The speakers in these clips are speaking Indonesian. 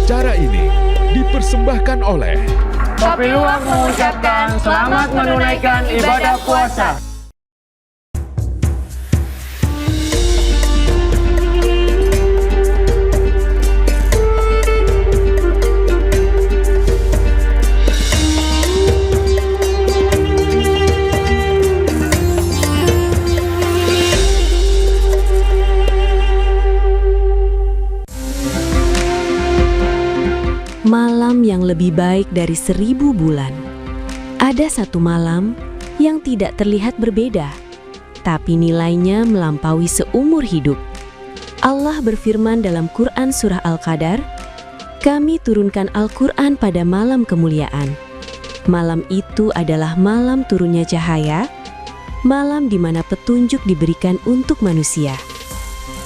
Acara ini dipersembahkan oleh Kopi Luwak mengucapkan selamat menunaikan ibadah puasa. Malam yang lebih baik dari 1000 bulan. Ada satu malam yang tidak terlihat berbeda, tapi nilainya melampaui seumur hidup. Allah berfirman dalam Quran Surah Al-Qadar, "Kami turunkan Al-Quran pada malam kemuliaan." Malam itu adalah malam turunnya cahaya, malam di mana petunjuk diberikan untuk manusia.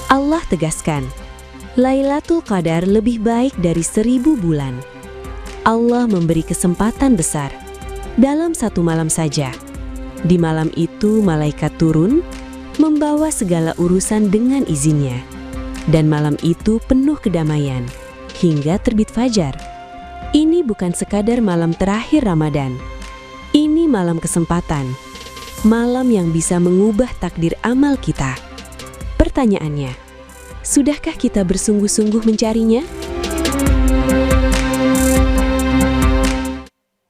Allah tegaskan, Lailatul Qadar lebih baik dari 1000 bulan. Allah memberi kesempatan besar dalam satu malam saja. Di malam itu malaikat turun, membawa segala urusan dengan izinnya. Dan malam itu penuh kedamaian, hingga terbit fajar. Ini bukan sekadar malam terakhir Ramadan. Ini malam kesempatan. Malam yang bisa mengubah takdir amal kita. Pertanyaannya, sudahkah kita bersungguh-sungguh mencarinya?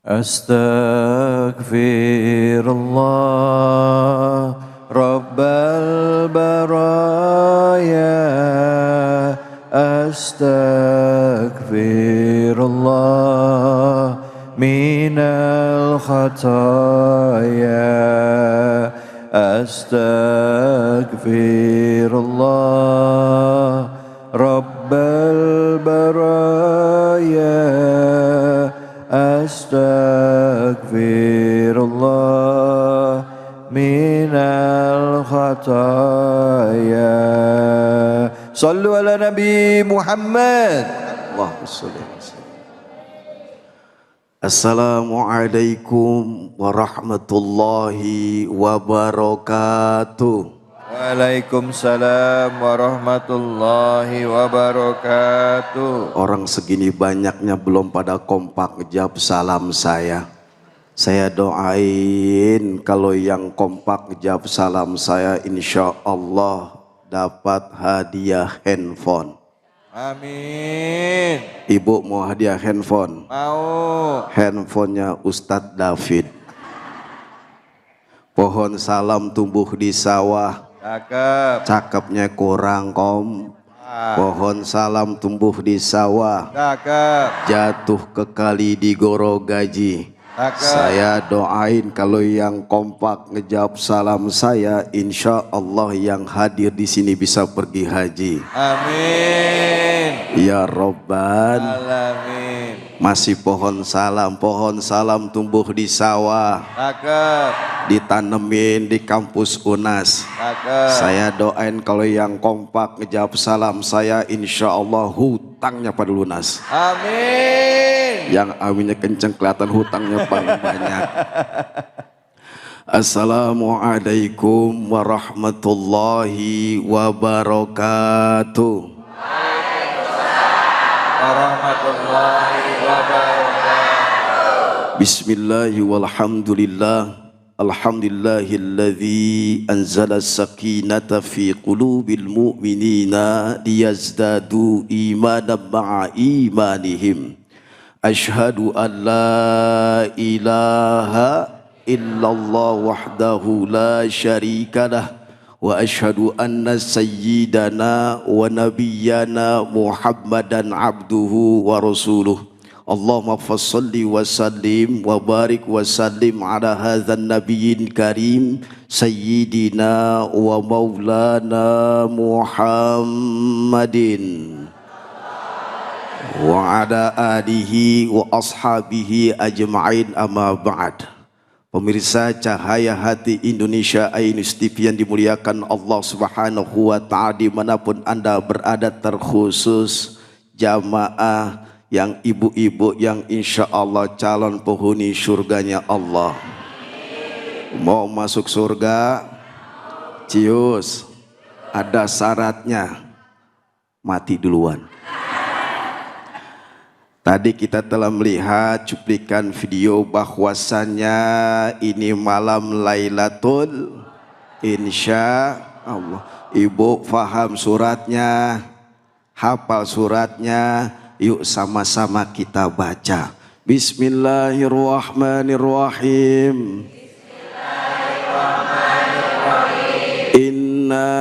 Astaghfirullah Rabbal baraya. Astaghfirullah minal khataya. Astaghfirullah Rabbal baraya. Astaghfirullah minal khataya. Sallu ala Nabi Muhammad. Allahumma shalli ala sayyidina. Assalamualaikum warahmatullahi wabarakatuh. Waalaikumsalam warahmatullahi wabarakatuh. Orang segini banyaknya belum pada kompak ngejawab salam saya. Saya doain kalau yang kompak ngejawab salam saya insya Allah dapat hadiah handphone. Amin. Ibu mau hadiah handphone? Mau. Handphonenya Ustadz David. Pohon salam tumbuh di sawah. Cakep. Cakepnya kurang kom. Pohon salam tumbuh di sawah. Cakep. Jatuh ke kali di Gorogaji. Cakep. Saya doain kalau yang kompak ngejawab salam saya, insya Allah yang hadir di sini bisa pergi haji. Amin. Ya Rabbal alamin. Masih pohon salam tumbuh di sawah. Cakep. Ditanemin di kampus UNAS. Cakep. Saya doain kalau yang kompak ngejawab salam saya, insya Allah hutangnya pada lunas. Amin. Yang aminnya kenceng kelihatan hutangnya paling banyak. Assalamualaikum warahmatullahi wabarakatuh. Warahmatullahi wabarakatuh. Bismillahi walhamdulillah. Alhamdulillahilladzi anzala sakinata fi qulubil mu'minina liyazdadu imanan ma'a imanihim. Ashhadu an la ilaha illallah wahdahu la syarikalah wa ashhadu anna sayyidana wa nabiyyana Muhammadan abduhu wa rasuluh. Allahumma fassalli wa sallim wa barik wa sallim ala hadzal nabiyyin karim sayyidina wa maulana Muhammadin wa ala alihi wa ashabihi ajma'in, amma ba'd. Pemirsa Cahaya Hati Indonesia Ainus TV yang dimuliakan Allah Subhanahu wa ta'ala dimanapun Anda berada, terkhusus jamaah yang ibu-ibu yang insya Allah calon penghuni surganya Allah. Mau masuk surga? Cius, ada syaratnya, mati duluan. Tadi kita telah melihat cuplikan video bahwasannya ini malam Lailatul Insya Allah. Ibu faham suratnya, hafal suratnya, yuk sama-sama kita baca. Bismillahirrahmanirrahim. Inna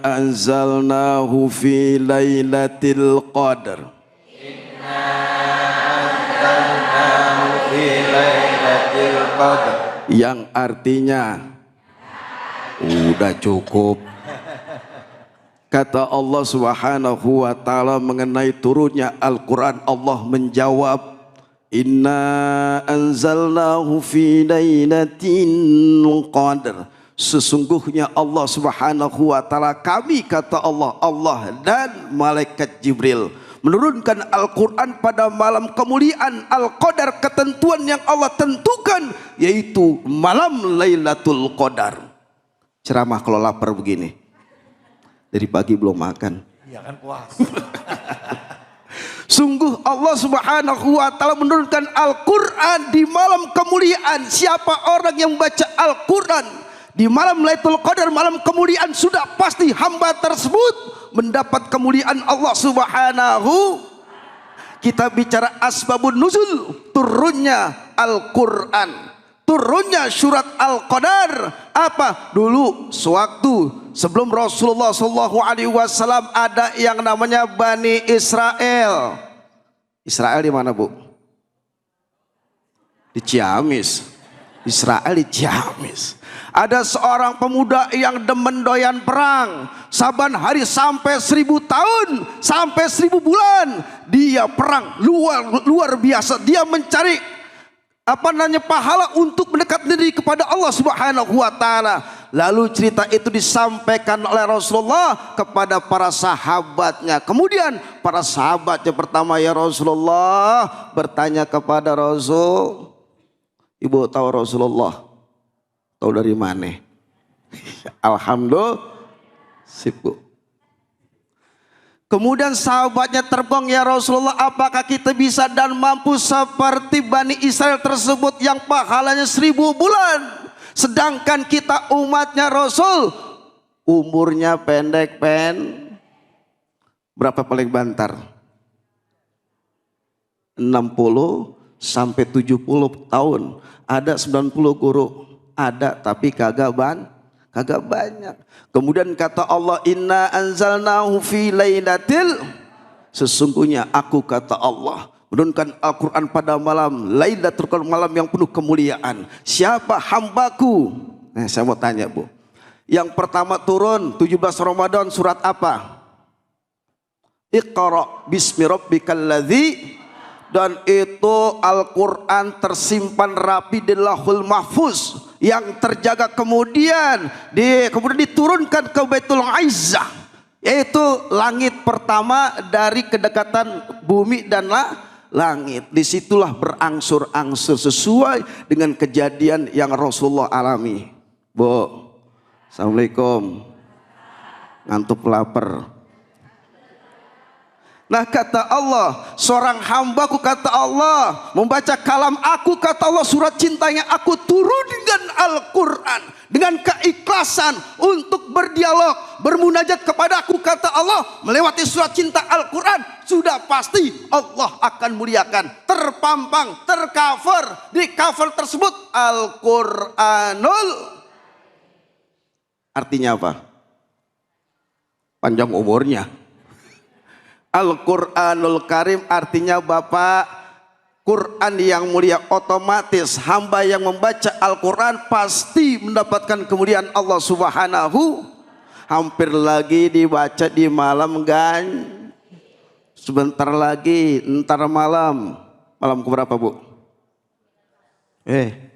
anzalnahu fi lailatul qadr. Yang artinya udah cukup. Kata Allah Subhanahu wa ta'ala mengenai turunnya Al-Quran, Allah menjawab, Inna anzalnahu fi lailatul qadr. Sesungguhnya Allah Subhanahu wa ta'ala, kami, kata Allah, Allah dan malaikat Jibril menurunkan Al-Quran pada malam kemuliaan Al-Qadar, ketentuan yang Allah tentukan, yaitu malam Lailatul Qadar. Ceramah kalau lapar begini, dari pagi belum makan. Iya kan, puasa. Sungguh Allah Subhanahu wa ta'ala menurunkan Al-Quran di malam kemuliaan. Siapa orang yang baca Al-Quran di malam Lailatul Qadar, malam kemuliaan, sudah pasti hamba tersebut mendapat kemuliaan Allah Subhanahu. Kita bicara asbabun nuzul, turunnya Al-Quran, turunnya surat Al-Qadar. Apa? Dulu sewaktu sebelum Rasulullah SAW ada yang namanya Bani Israel. Israel di mana, Bu? Di Ciamis. Israel di Ciamis. Ada seorang pemuda yang demen doyan perang. Saban hari sampai 1000 tahun, sampai 1000 bulan dia perang luar biasa. Dia mencari pahala untuk mendekat diri kepada Allah Subhanahu wa ta'ala. Lalu cerita itu disampaikan oleh Rasulullah kepada para sahabatnya. Kemudian para sahabatnya pertama, ya Rasulullah, bertanya kepada Rasul, Ibu tahu Rasulullah? Tahu dari mana? Alhamdulillah, sip, Bu. Kemudian sahabatnya terbang, ya Rasulullah, apakah kita bisa dan mampu seperti Bani Israel tersebut yang pahalanya 1000 bulan? Sedangkan kita umatnya Rasul, umurnya pendek, berapa paling bantar? 60 sampai 70 tahun. Ada 90 guru. Ada tapi kagak banyak. Kemudian kata Allah, Inna anzalnahu fi lailatil, sesungguhnya aku, kata Allah, menurunkan Al-Quran pada malam Lailatul Qadar, malam yang penuh kemuliaan. Siapa hambaku? Nah, saya mau tanya, Bu. Yang pertama turun 17 Ramadan, surat apa? Iqra bismi rabbikal ladzi. Dan itu Al-Quran tersimpan rapi di Lauhul Mahfuz yang terjaga. Kemudian diturunkan ke Baitul Izzah, yaitu langit pertama dari kedekatan bumi dan langit. Disitulah berangsur-angsur sesuai dengan kejadian yang Rasulullah alami. Bu, Assalamualaikum. Ngantuk lapar. Nah, kata Allah, seorang hambaku, kata Allah, membaca kalam aku, kata Allah, surat cintanya aku turun dengan Al-Quran, dengan keikhlasan untuk berdialog, bermunajat kepada aku, kata Allah, melewati surat cinta Al-Quran, sudah pasti Allah akan muliakan. Terpampang, tercover, di cover tersebut Al-Quranul. Artinya apa? Panjang umurnya. Al-Quranul Karim artinya Bapak, Quran yang mulia. Otomatis hamba yang membaca Al-Quran pasti mendapatkan kemuliaan Allah Subhanahu. Hampir lagi dibaca di malam sebentar lagi, entar malam keberapa, Bu?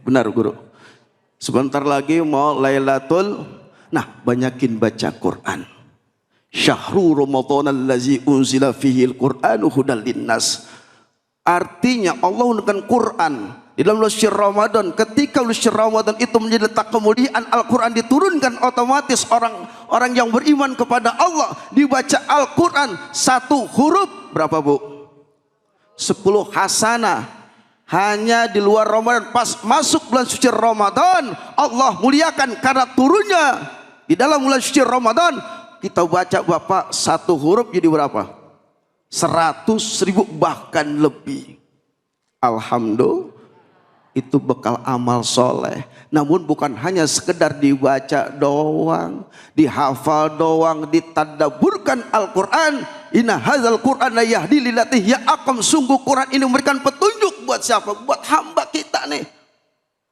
Benar, Guru. Sebentar lagi mau Lailatul. Nah, banyakin baca Quran. Syahrul Ramadan allazi unzila fihi al-Qur'anu hudal linnas. Artinya Allah menurunkan Quran di dalam bulan Ramadan. Ketika bulan Ramadan itu menjadi letak kemuliaan, Al-Quran diturunkan, otomatis orang yang beriman kepada Allah dibaca Al-Quran satu huruf berapa, Bu? 10 hasanah. Hanya di luar Ramadan, pas masuk bulan suci Ramadan, Allah muliakan karena turunnya di dalam bulan suci Ramadan. Kita baca Bapak satu huruf jadi berapa? 100.000 bahkan lebih. Alhamdulillah, itu bekal amal soleh. Namun bukan hanya sekedar dibaca doang, dihafal doang, ditadaburkan Al-Quran. Inna hadzal Qur'ana yahdi lillati hiya aqwam. Sungguh Quran ini memberikan petunjuk buat siapa? Buat hamba kita nih.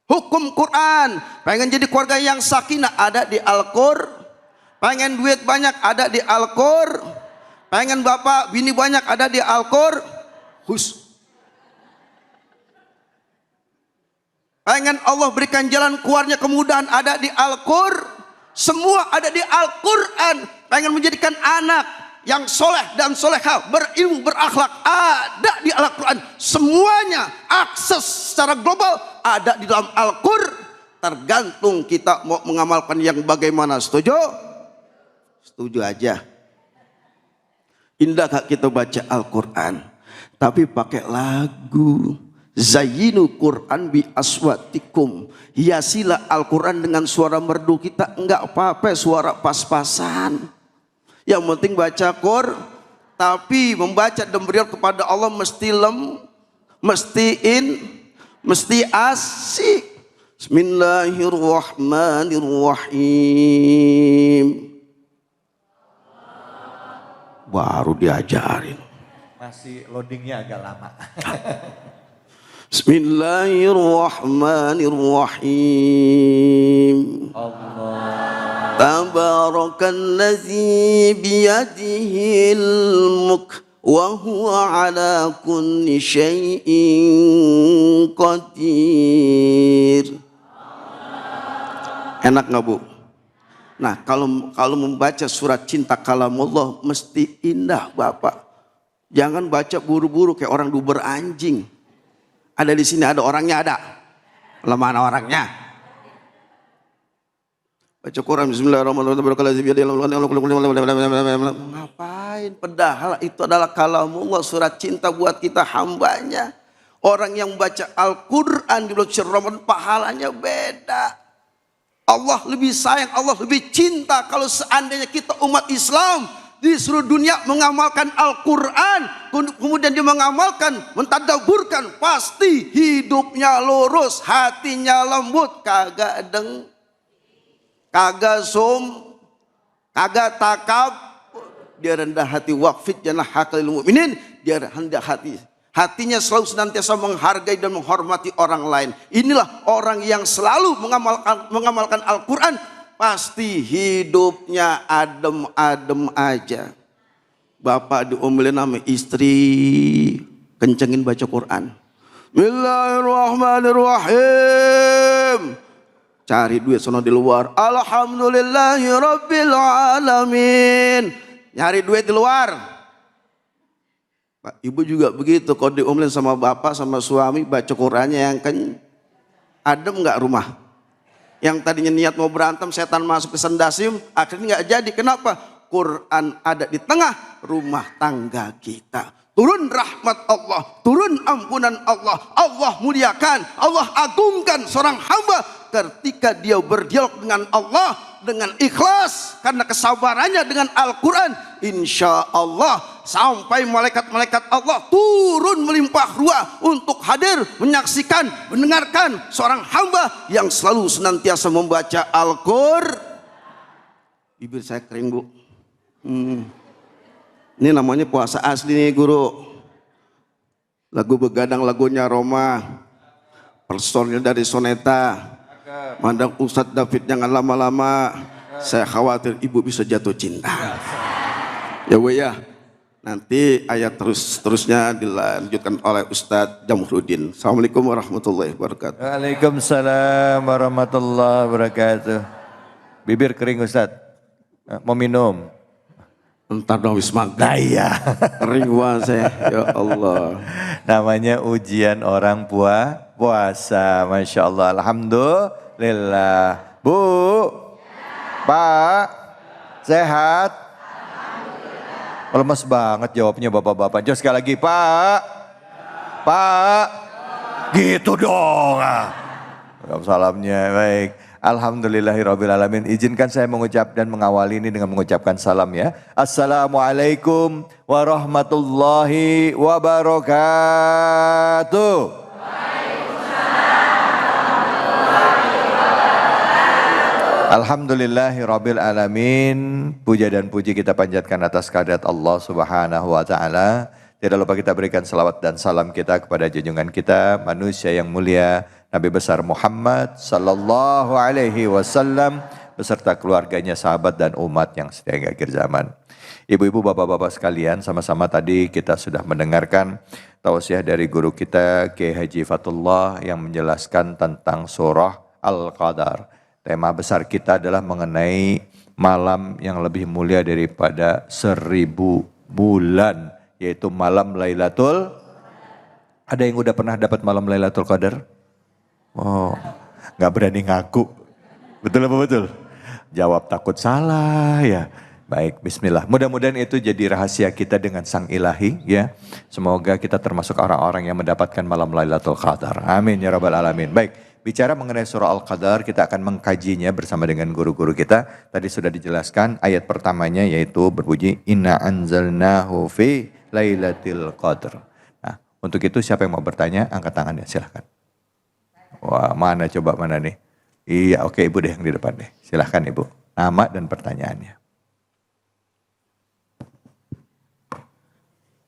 Hukum Quran. Pengen jadi keluarga yang sakinah, ada di Al-Qur. Pengen duit banyak, ada di Al-Qur. Pengen bapak bini banyak, ada di Al-Qur. Pengen Allah berikan jalan keluarnya kemudahan, ada di Al-Qur. Semua ada di Al-Quran. Pengen menjadikan anak yang soleh dan solehah, berilmu, berakhlak, ada di Al-Quran. Semuanya akses secara global ada di dalam Al-Qur. Tergantung kita mau mengamalkan yang bagaimana. Setuju? Setuju aja. Indah gak kita baca Al-Quran, tapi pakai lagu. Zayyinu Quran bi aswatikum. Hiasilah Al-Quran dengan suara merdu kita. Enggak apa-apa suara pas-pasan. Yang penting baca Quran. Tapi membaca dan berial kepada Allah mesti mesti asik. Bismillahirrahmanirrahim. Baru diajarin. Masih loadingnya agak lama. Bismillahirrahmanirrahim. Allah. Tabarakalladzi biyadihil mulk wa huwa ala kulli syai'in qadir. Enak nggak Bu? Nah, kalau membaca surat cinta kalamullah mesti indah Bapak. Jangan baca buru-buru kayak orang duber anjing. Ada di sini, ada orangnya, ada. Lemana orangnya. Baca Quran Bismillahirrahmanirrahim. Ngapain? Padahal itu adalah kalamullah, surat cinta buat kita hambanya. Orang yang baca Al-Quran di bulan Ramadan pahalanya beda. Allah lebih sayang, Allah lebih cinta kalau seandainya kita umat Islam di seluruh dunia mengamalkan Al-Quran, kemudian dia mengamalkan, mentadaburkan, pasti hidupnya lurus, hatinya lembut, kagak kagak kagak takab, dia rendah hati. Waqfid janah hakalil mu'minin, dia rendah hati. Hatinya selalu senantiasa menghargai dan menghormati orang lain. Inilah orang yang selalu mengamalkan Al-Quran. Pasti hidupnya adem-adem aja. Bapak diomelin sama istri, kencengin baca Quran. Bismillahirrahmanirrahim. Cari duit sono di luar. Alhamdulillahirabbil alamin. Nyari duit di luar. Pak, ibu juga begitu. Kalau diomelin sama bapak, sama suami, baca Qurannya yang adem nggak rumah? Yang tadinya niat mau berantem, setan masuk ke sendasium, akhirnya nggak jadi. Kenapa? Quran ada di tengah rumah tangga kita. Turun rahmat Allah, turun ampunan Allah. Allah muliakan, Allah agungkan seorang hamba ketika dia berdialog dengan Allah dengan ikhlas karena kesabarannya dengan Al-Quran. Insya Allah sampai malaikat-malaikat Allah turun melimpah ruah untuk hadir menyaksikan, mendengarkan seorang hamba yang selalu senantiasa membaca Al-Quran. Bibir saya kering Bu. Ini namanya puasa asli nih Guru. Lagu begadang lagunya Roma, personilnya dari Soneta. Mandang Ustadz David jangan lama-lama, saya khawatir ibu bisa jatuh cinta. Ya Bu ya, nanti ayat terusnya dilanjutkan oleh Ustadz Jamhruddin. Assalamualaikum warahmatullahi wabarakatuh. Waalaikumsalam warahmatullahi wabarakatuh. Bibir kering Ustadz, mau minum? Entar dong wis maghrib. Nah iya. Kering banget saya, ya Allah. Namanya ujian orang puasa, Masya Allah. Alhamdulillah. Bu, Pak, sehat? Lemes banget jawabnya bapak-bapak. Jom sekali lagi, Pak. Pak. Gitu dong. Salamnya baik. Alhamdulillahirrabbilalamin. Izinkan saya mengucap dan mengawali ini dengan mengucapkan salam ya. Assalamualaikum warahmatullahi wabarakatuh. Alhamdulillahirrabbilalamin. Puja dan puji kita panjatkan atas kehadirat Allah subhanahu wa ta'ala. Tidak lupa kita berikan salawat dan salam kita kepada junjungan kita, manusia yang mulia, Nabi besar Muhammad sallallahu alaihi wasallam beserta keluarganya, sahabat dan umat yang setia hingga akhir zaman. Ibu-ibu, bapak-bapak sekalian, sama-sama tadi kita sudah mendengarkan tausiah dari guru kita Kiai Haji Fatullah yang menjelaskan tentang surah Al-Qadar. Tema besar kita adalah mengenai malam yang lebih mulia daripada 1000 bulan, yaitu malam Lailatul. Ada yang udah pernah dapat malam Lailatul Qadar? Oh, nggak berani ngaku. Betul apa betul? Jawab takut salah ya. Baik, bismillah. Mudah-mudahan itu jadi rahasia kita dengan Sang Ilahi ya. Semoga kita termasuk orang-orang yang mendapatkan malam Lailatul Qadar. Amin ya rabbal alamin. Baik, bicara mengenai surah Al-Qadar, kita akan mengkajinya bersama dengan guru-guru kita. Tadi sudah dijelaskan ayat pertamanya yaitu berbunyi Inna anzalnahu fi Lailatul Qadar. Nah, untuk itu siapa yang mau bertanya? Angkat tangannya, silahkan. Wah, mana coba mana nih? Iya, oke, Ibu deh yang di depan deh. Silahkan Ibu, nama dan pertanyaannya.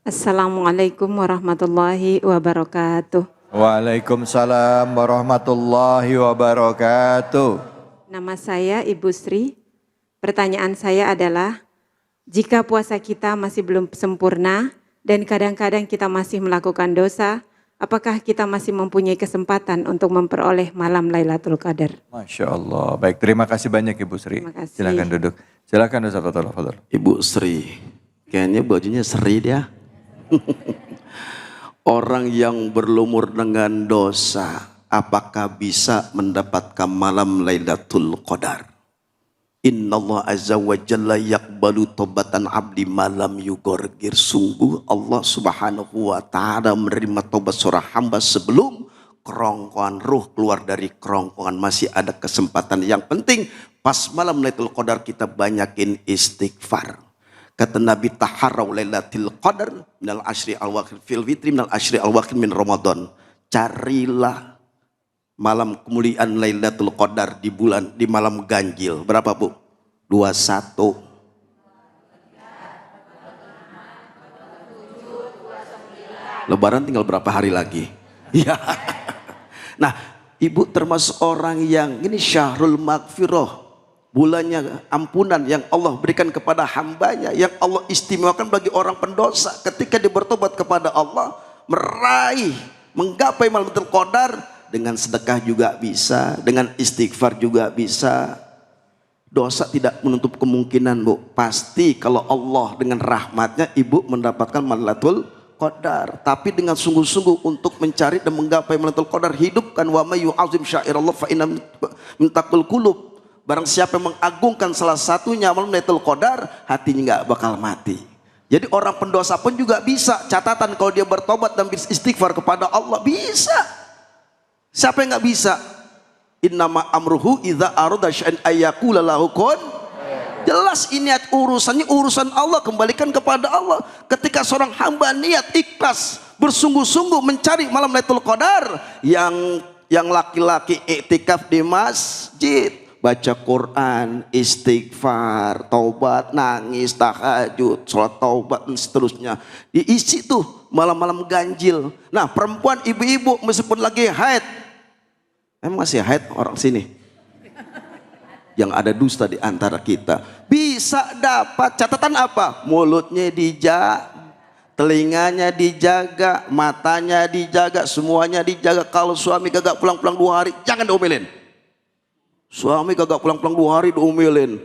Assalamualaikum warahmatullahi wabarakatuh. Waalaikumsalam warahmatullahi wabarakatuh. Nama saya Ibu Sri. Pertanyaan saya adalah, jika puasa kita masih belum sempurna dan kadang-kadang kita masih melakukan dosa, apakah kita masih mempunyai kesempatan untuk memperoleh malam Lailatul Qadar? Masya Allah. Baik, terima kasih banyak Ibu Sri. Terima kasih. Silakan duduk. Silakan Ustaz Fatullah. Ibu Sri, kayaknya bajunya Sri dia. Orang yang berlumur dengan dosa, apakah bisa mendapatkan malam Lailatul Qadar? Innallah azza wa jalla yaqbalu taubatan abdi malam yugorgir. Sungguh Allah subhanahu wa ta'ala menerima taubat seorang hamba sebelum kerongkongan ruh keluar dari kerongkongan. Masih ada kesempatan. Yang penting pas malam Lailatul Qadar kita banyakin istighfar. Kata Nabi, taharraw Lailatul Qadar minal ashri al-wakhir fil fitri minal ashri al-wakhir min Ramadan. Carilah malam kemuliaan Lailatul Qadar di malam ganjil. Berapa Bu? 21. Lebaran tinggal berapa hari lagi? Ya. Nah, Ibu termasuk orang yang ini syahrul maghfirah. Bulannya ampunan yang Allah berikan kepada hambanya, yang Allah istimewakan bagi orang pendosa. Ketika dia bertobat kepada Allah, menggapai malam Lailatul Qadar, dengan sedekah juga bisa, dengan istighfar juga bisa. Dosa tidak menutup kemungkinan Bu. Pasti kalau Allah dengan rahmatnya Ibu mendapatkan Lailatul Qadar. Tapi dengan sungguh-sungguh untuk mencari dan menggapai Lailatul Qadar, hidupkan wa may yu'azzim syairallah fa inna min taqwal qulub. Barang siapa yang mengagungkan salah satunya malam Lailatul Qadar, hatinya nggak bakal mati. Jadi orang pendosa pun juga bisa. Catatan kalau dia bertobat dan beristighfar kepada Allah, bisa. Siapa yang nggak bisa? Innama amruhu idza arada syai'an ayyaqula lahu kun. Jelas ini urusannya urusan Allah, kembalikan kepada Allah. Ketika seorang hamba niat ikhlas bersungguh-sungguh mencari malam Lailatul Qadar, yang laki-laki iktikaf di masjid, baca Quran, istighfar, taubat, nangis, tahajud, sholat taubat dan seterusnya. Diisi tuh malam-malam ganjil. Nah, perempuan ibu-ibu meskipun lagi haid, emang masih haid orang sini? Yang ada dusta di antara kita, bisa dapat catatan apa? Mulutnya dijaga, telinganya dijaga, matanya dijaga, semuanya dijaga. Kalau suami kagak pulang-pulang 2 hari, jangan diomelin. Suami kagak pulang-pulang 2 hari diomelin.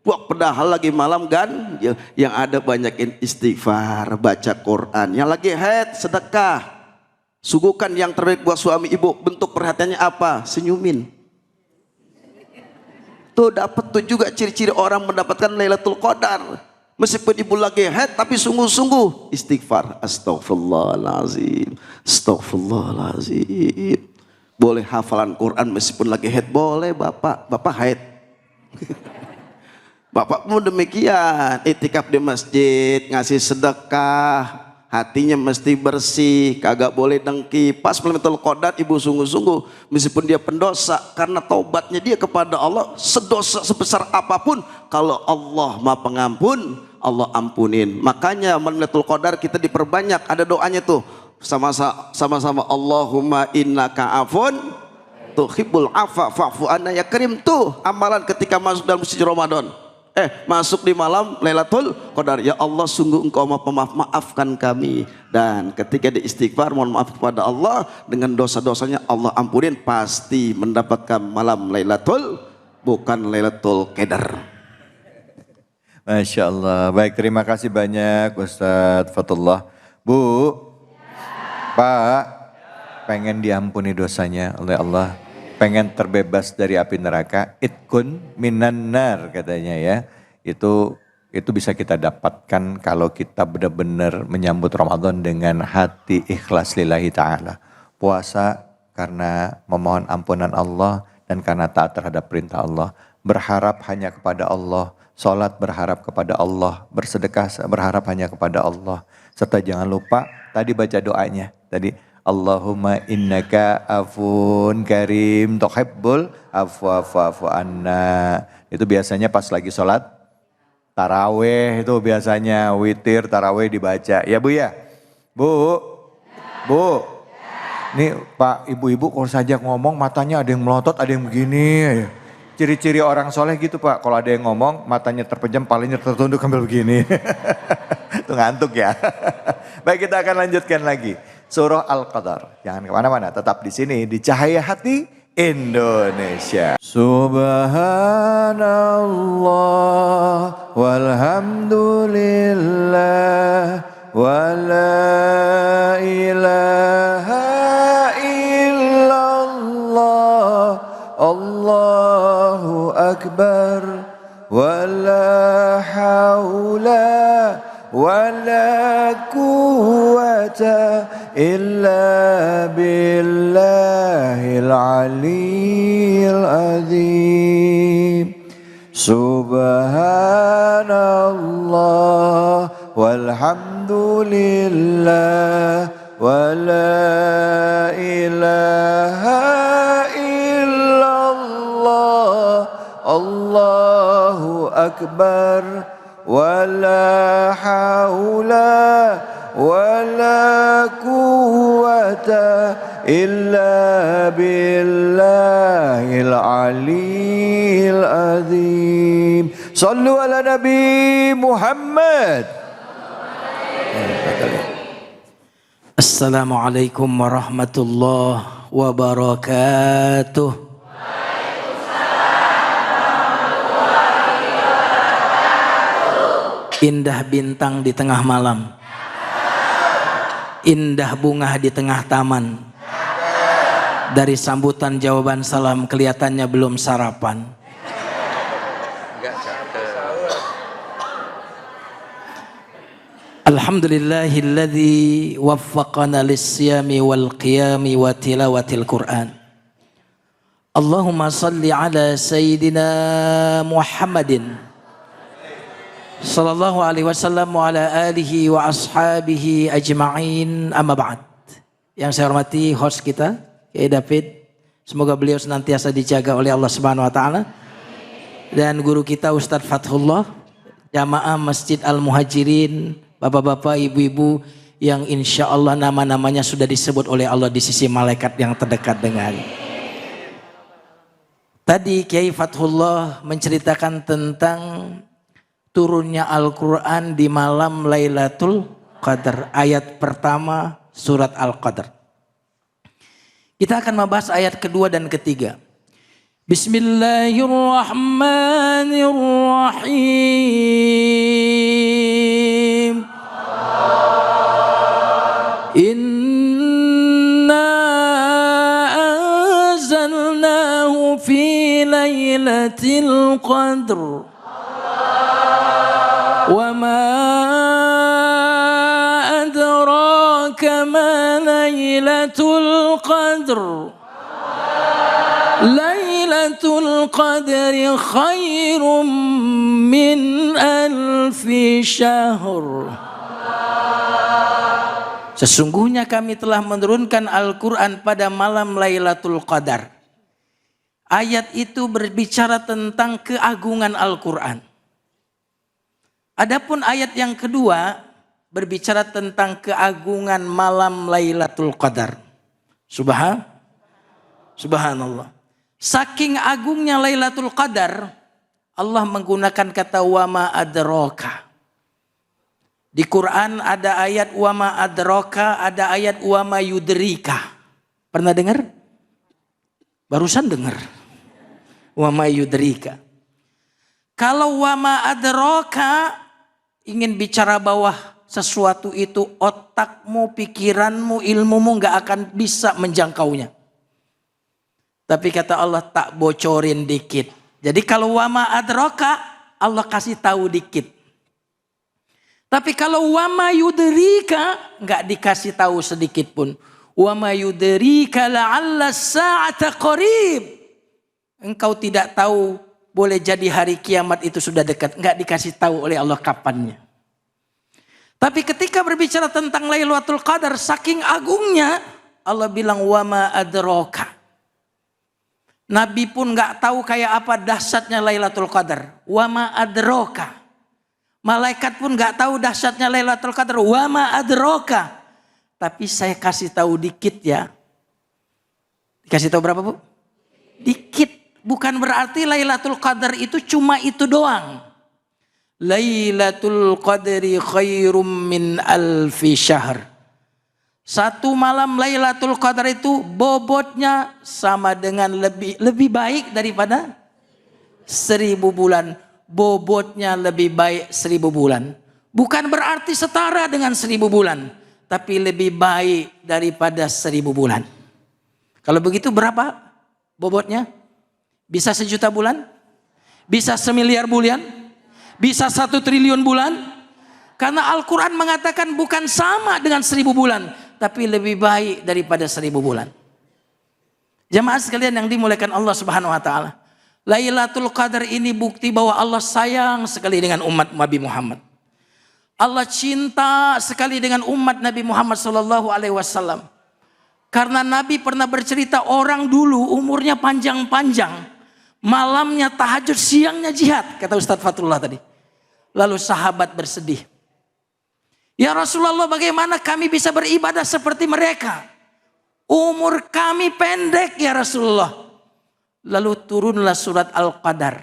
Padahal lagi malam kan, yang ada banyakin istighfar, baca Quran. Yang lagi haid, sedekah. Suguhkan yang terbaik buat suami ibu. Bentuk perhatiannya apa? Senyumin. Tuh dapat tuh juga ciri-ciri orang mendapatkan Lailatul Qadar. Meskipun ibu lagi haid tapi sungguh-sungguh istighfar. Astagfirullahalazim. Astagfirullahalazim. Boleh hafalan Quran meskipun lagi haid, boleh Bapak. Bapak haid. Bapak pun demikian, itikaf di masjid, ngasih sedekah, hatinya mesti bersih, kagak boleh dengki. Pas Lailatul Qadar ibu sungguh-sungguh, meskipun dia pendosa, karena taubatnya dia kepada Allah, sedosa sebesar apapun, kalau Allah Maha Pengampun, Allah ampunin. Makanya Lailatul Qadar kita diperbanyak, ada doanya tuh, sama-sama Allahumma innaka afun tuhibbul afa fa'fu anna ya karim. Tuh amalan ketika masuk dalam suci Ramadan, masuk di malam Lailatul Qadar. Ya Allah, sungguh Engkau Maha Pemaaf, maafkan kami. Dan ketika diistighfar mohon maaf kepada Allah, dengan dosa-dosanya Allah ampunin, pasti mendapatkan malam Lailatul, bukan Lailatul Qadar. Masya Allah. Baik, terima kasih banyak Ustadz Fatullah. Bu, Pak, pengen diampuni dosanya oleh Allah, pengen terbebas dari api neraka, itkun minan nar katanya ya. Itu bisa kita dapatkan kalau kita benar-benar menyambut Ramadan dengan hati ikhlas lillahi ta'ala. Puasa karena memohon ampunan Allah dan karena taat terhadap perintah Allah. Berharap hanya kepada Allah. Salat berharap kepada Allah. Bersedekah berharap hanya kepada Allah. Serta jangan lupa tadi baca doanya. Tadi Allahumma innaka afun karim tuhibbul afwa fa'fu anna. Itu biasanya pas lagi sholat taraweh, itu biasanya witir taraweh dibaca. Ya Bu ya? Bu. Nih Pak, ibu-ibu kalau saja ngomong matanya ada yang melotot, ada yang begini. Ciri-ciri orang soleh gitu Pak, kalau ada yang ngomong matanya terpejam, palingnya tertunduk sambil begini. Itu ngantuk ya. Baik, kita akan lanjutkan lagi. Surah Al-Qadar. Jangan kemana-mana, tetap di sini di Cahaya Hati Indonesia. Subhanallah walhamdulillah wa la ilaha illallah. Allahu Akbar wa la hawla wa la quwwata illa billahil aliyyil azim. Subhanallah walhamdulillah wa la ilaha illallah. Allahu Akbar wa la hawla wa la quwwata illa billahil aliyyil azim. Sallu ala Nabi Muhammad. Assalamualaikum warahmatullahi wabarakatuh. Indah bintang di tengah malam, indah bunga di tengah taman. Dari sambutan jawaban salam kelihatannya belum sarapan. Alhamdulillahilladzi waffaqana lis-siyami wal qiyami wa tilawatil Qur'an. Allahumma salli ala sayyidina Muhammadin sallallahu alaihi wasallam wa ala alihi wa ashabihi ajma'in, amma ba'd. Yang saya hormati host kita, Kiai David, semoga beliau senantiasa dijaga oleh Allah Subhanahu wa taala. Dan guru kita Ustadz Fathullah, jamaah Masjid Al-Muhajirin, bapak-bapak, ibu-ibu yang insya Allah nama-namanya sudah disebut oleh Allah di sisi malaikat yang terdekat dengan. Tadi Kiai Fathullah menceritakan tentang turunnya Al-Quran di malam Lailatul Qadar. Ayat pertama surat Al-Qadar. Kita akan membahas ayat kedua dan ketiga. Bismillahirrahmanirrahim. Inna anzalnahu fi lailatul qadr Wa ma adraka ma Lailatul Qadr. Lailatul Qadri khairum min alfi syahr. Sesungguhnya kami telah menurunkan Al-Quran pada malam Lailatul Qadar. Ayat itu berbicara tentang keagungan Al-Quran. Adapun ayat yang kedua berbicara tentang keagungan malam Lailatul Qadar. Subhanallah. Saking agungnya Lailatul Qadar, Allah menggunakan kata wa ma adraka. Di Quran ada ayat wa ma adraka, ada ayat wa ma yudrika. Pernah dengar? Barusan dengar. Wa ma yudrika. Kalau wa ma adraka ingin bicara bahwa sesuatu itu otakmu, pikiranmu, ilmumu gak akan bisa menjangkaunya. Tapi kata Allah tak bocorin dikit. Jadi kalau wa ma adraka Allah kasih tahu dikit. Tapi kalau wa ma yudrika enggak dikasih tahu sedikit pun. Wa ma yudrika la'alla sa'ata qarib. Engkau tidak tahu boleh jadi hari kiamat itu sudah dekat. Enggak dikasih tahu oleh Allah kapannya. Tapi ketika berbicara tentang Lailatul Qadar saking agungnya Allah bilang wa ma adraka. Nabi pun enggak tahu kayak apa dahsyatnya Lailatul Qadar. Wa ma adraka. Malaikat pun gak tahu dahsyatnya Lailatul Qadar. Wa ma adraka. Tapi saya kasih tahu dikit ya. Dikasih tahu berapa Bu? Dikit. Bukan berarti Lailatul Qadar itu cuma itu doang. Lailatul Qadri khairum min alfi syahr. Satu malam Lailatul Qadar itu bobotnya sama dengan lebih baik daripada 1000 bulan. Bobotnya lebih baik 1000 bulan. Bukan berarti setara dengan 1000 bulan. Tapi lebih baik daripada 1000 bulan. Kalau begitu berapa bobotnya? Bisa 1 juta bulan? Bisa 1 miliar bulan? Bisa 1 triliun bulan? Karena Al-Quran mengatakan bukan sama dengan 1000 bulan. Tapi lebih baik daripada 1000 bulan. Jamaah sekalian yang dimuliakan Allah Subhanahu Wa Ta'ala. Lailatul Qadar ini bukti bahwa Allah sayang sekali dengan umat Nabi Muhammad. Allah cinta sekali dengan umat Nabi Muhammad SAW. Karena Nabi pernah bercerita orang dulu umurnya panjang-panjang. Malamnya tahajud, siangnya jihad. Kata Ustadz Fatullah tadi. Lalu sahabat bersedih. Ya Rasulullah, bagaimana kami bisa beribadah seperti mereka? Umur kami pendek ya Rasulullah. Lalu turunlah surat Al-Qadar.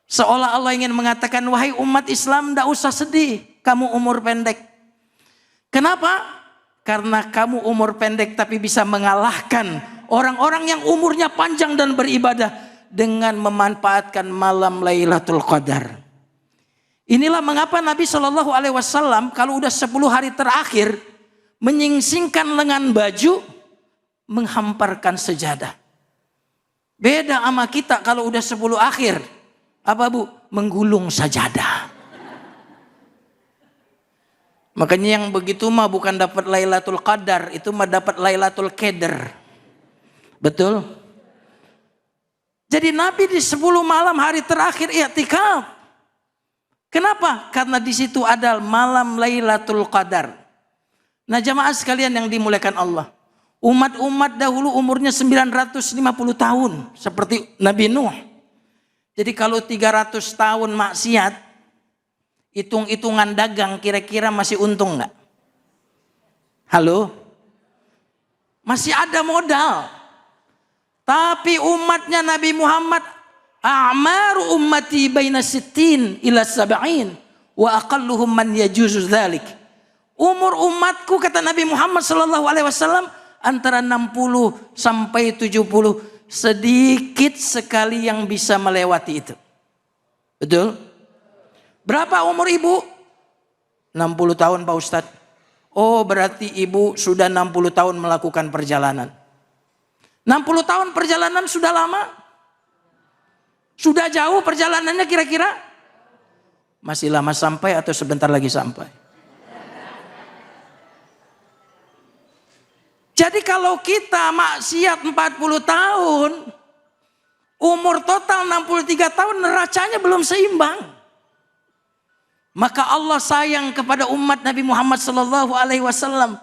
Seolah Allah ingin mengatakan, wahai umat Islam, tidak usah sedih. Kamu umur pendek. Kenapa? Karena kamu umur pendek tapi bisa mengalahkan orang-orang yang umurnya panjang dan beribadah dengan memanfaatkan malam Lailatul Qadar. Inilah mengapa Nabi SAW kalau udah 10 hari terakhir menyingsingkan lengan baju, menghamparkan sejadah. Beda sama kita kalau udah 10 akhir. Apa Bu? Menggulung sajadah. Makanya yang begitu mah bukan dapat Lailatul Qadar. Itu mah dapat Lailatul Qadar. Betul? Jadi Nabi di 10 malam hari terakhir i'tikaf. Kenapa? Karena di situ ada malam Lailatul Qadar. Nah jamaah sekalian yang dimuliakan Allah. Umat-umat dahulu umurnya 950 tahun. Seperti Nabi Nuh. Jadi kalau 300 tahun maksiat. Hitung-hitungan dagang kira-kira masih untung gak? Halo? Masih ada modal. Tapi umatnya Nabi Muhammad. A'maru ummati baina 60 ila 70. Wa aqalluhum man yajuzu dhalik. Umur umatku kata Nabi Muhammad SAW. Antara 60 sampai 70, sedikit sekali yang bisa melewati itu. Betul? Berapa umur ibu? 60 tahun Pak Ustadz. Oh berarti ibu sudah 60 tahun melakukan perjalanan. 60 tahun perjalanan sudah lama? Sudah jauh perjalanannya kira-kira? Masih lama sampai atau sebentar lagi sampai? Jadi kalau kita maksiat 40 tahun, umur total 63 tahun, neracanya belum seimbang. Maka Allah sayang kepada umat Nabi Muhammad SAW.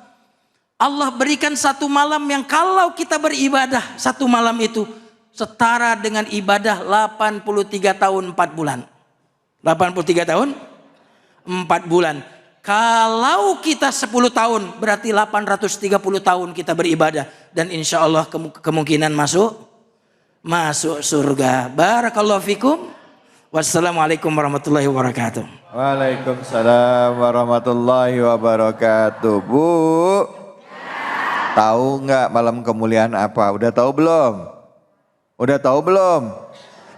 Allah berikan satu malam yang kalau kita beribadah satu malam itu setara dengan ibadah 83 tahun 4 bulan. 83 tahun 4 bulan. Kalau kita 10 tahun berarti 830 tahun kita beribadah. Dan insya Allah kemungkinan masuk surga. Barakallahu fikum. Wassalamualaikum warahmatullahi wabarakatuh. Waalaikumsalam warahmatullahi wabarakatuh. Bu, tahu nggak malam kemuliaan apa? Udah tahu belum? Udah tahu belum?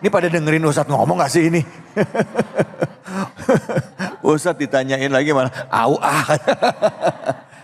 Ini pada dengerin Ustadz ngomong gak sih ini? Ustadz ditanyain lagi malah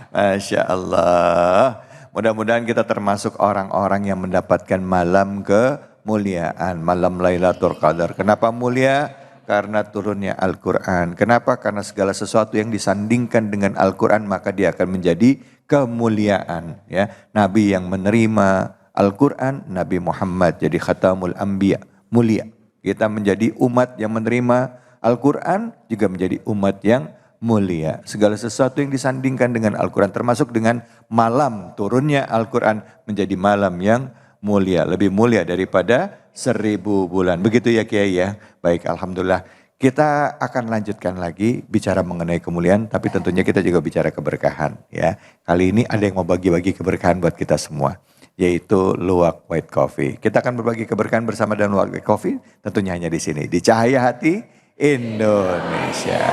Masya Allah. Mudah-mudahan kita termasuk orang-orang yang mendapatkan malam kemuliaan. Malam Lailatul Qadar. Kenapa mulia? Karena turunnya Al-Quran. Kenapa? Karena segala sesuatu yang disandingkan dengan Al-Quran maka dia akan menjadi kemuliaan. Ya, Nabi yang menerima Al-Quran, Nabi Muhammad jadi khatamul anbiya. Mulia. Kita menjadi umat yang menerima Al-Quran juga menjadi umat yang mulia. Segala sesuatu yang disandingkan dengan Al-Quran termasuk dengan malam turunnya Al-Quran menjadi malam yang mulia. Lebih mulia daripada 1000 bulan. Begitu ya Kiai ya. Baik, Alhamdulillah. Kita akan lanjutkan lagi bicara mengenai kemuliaan. Tapi tentunya kita juga bicara keberkahan ya. Kali ini ada yang mau bagi-bagi keberkahan buat kita semua. Yaitu Luwak White Coffee. Kita akan berbagi keberkahan bersama dengan Luwak White Coffee. Tentunya hanya di sini. Di Cahaya Hati Indonesia.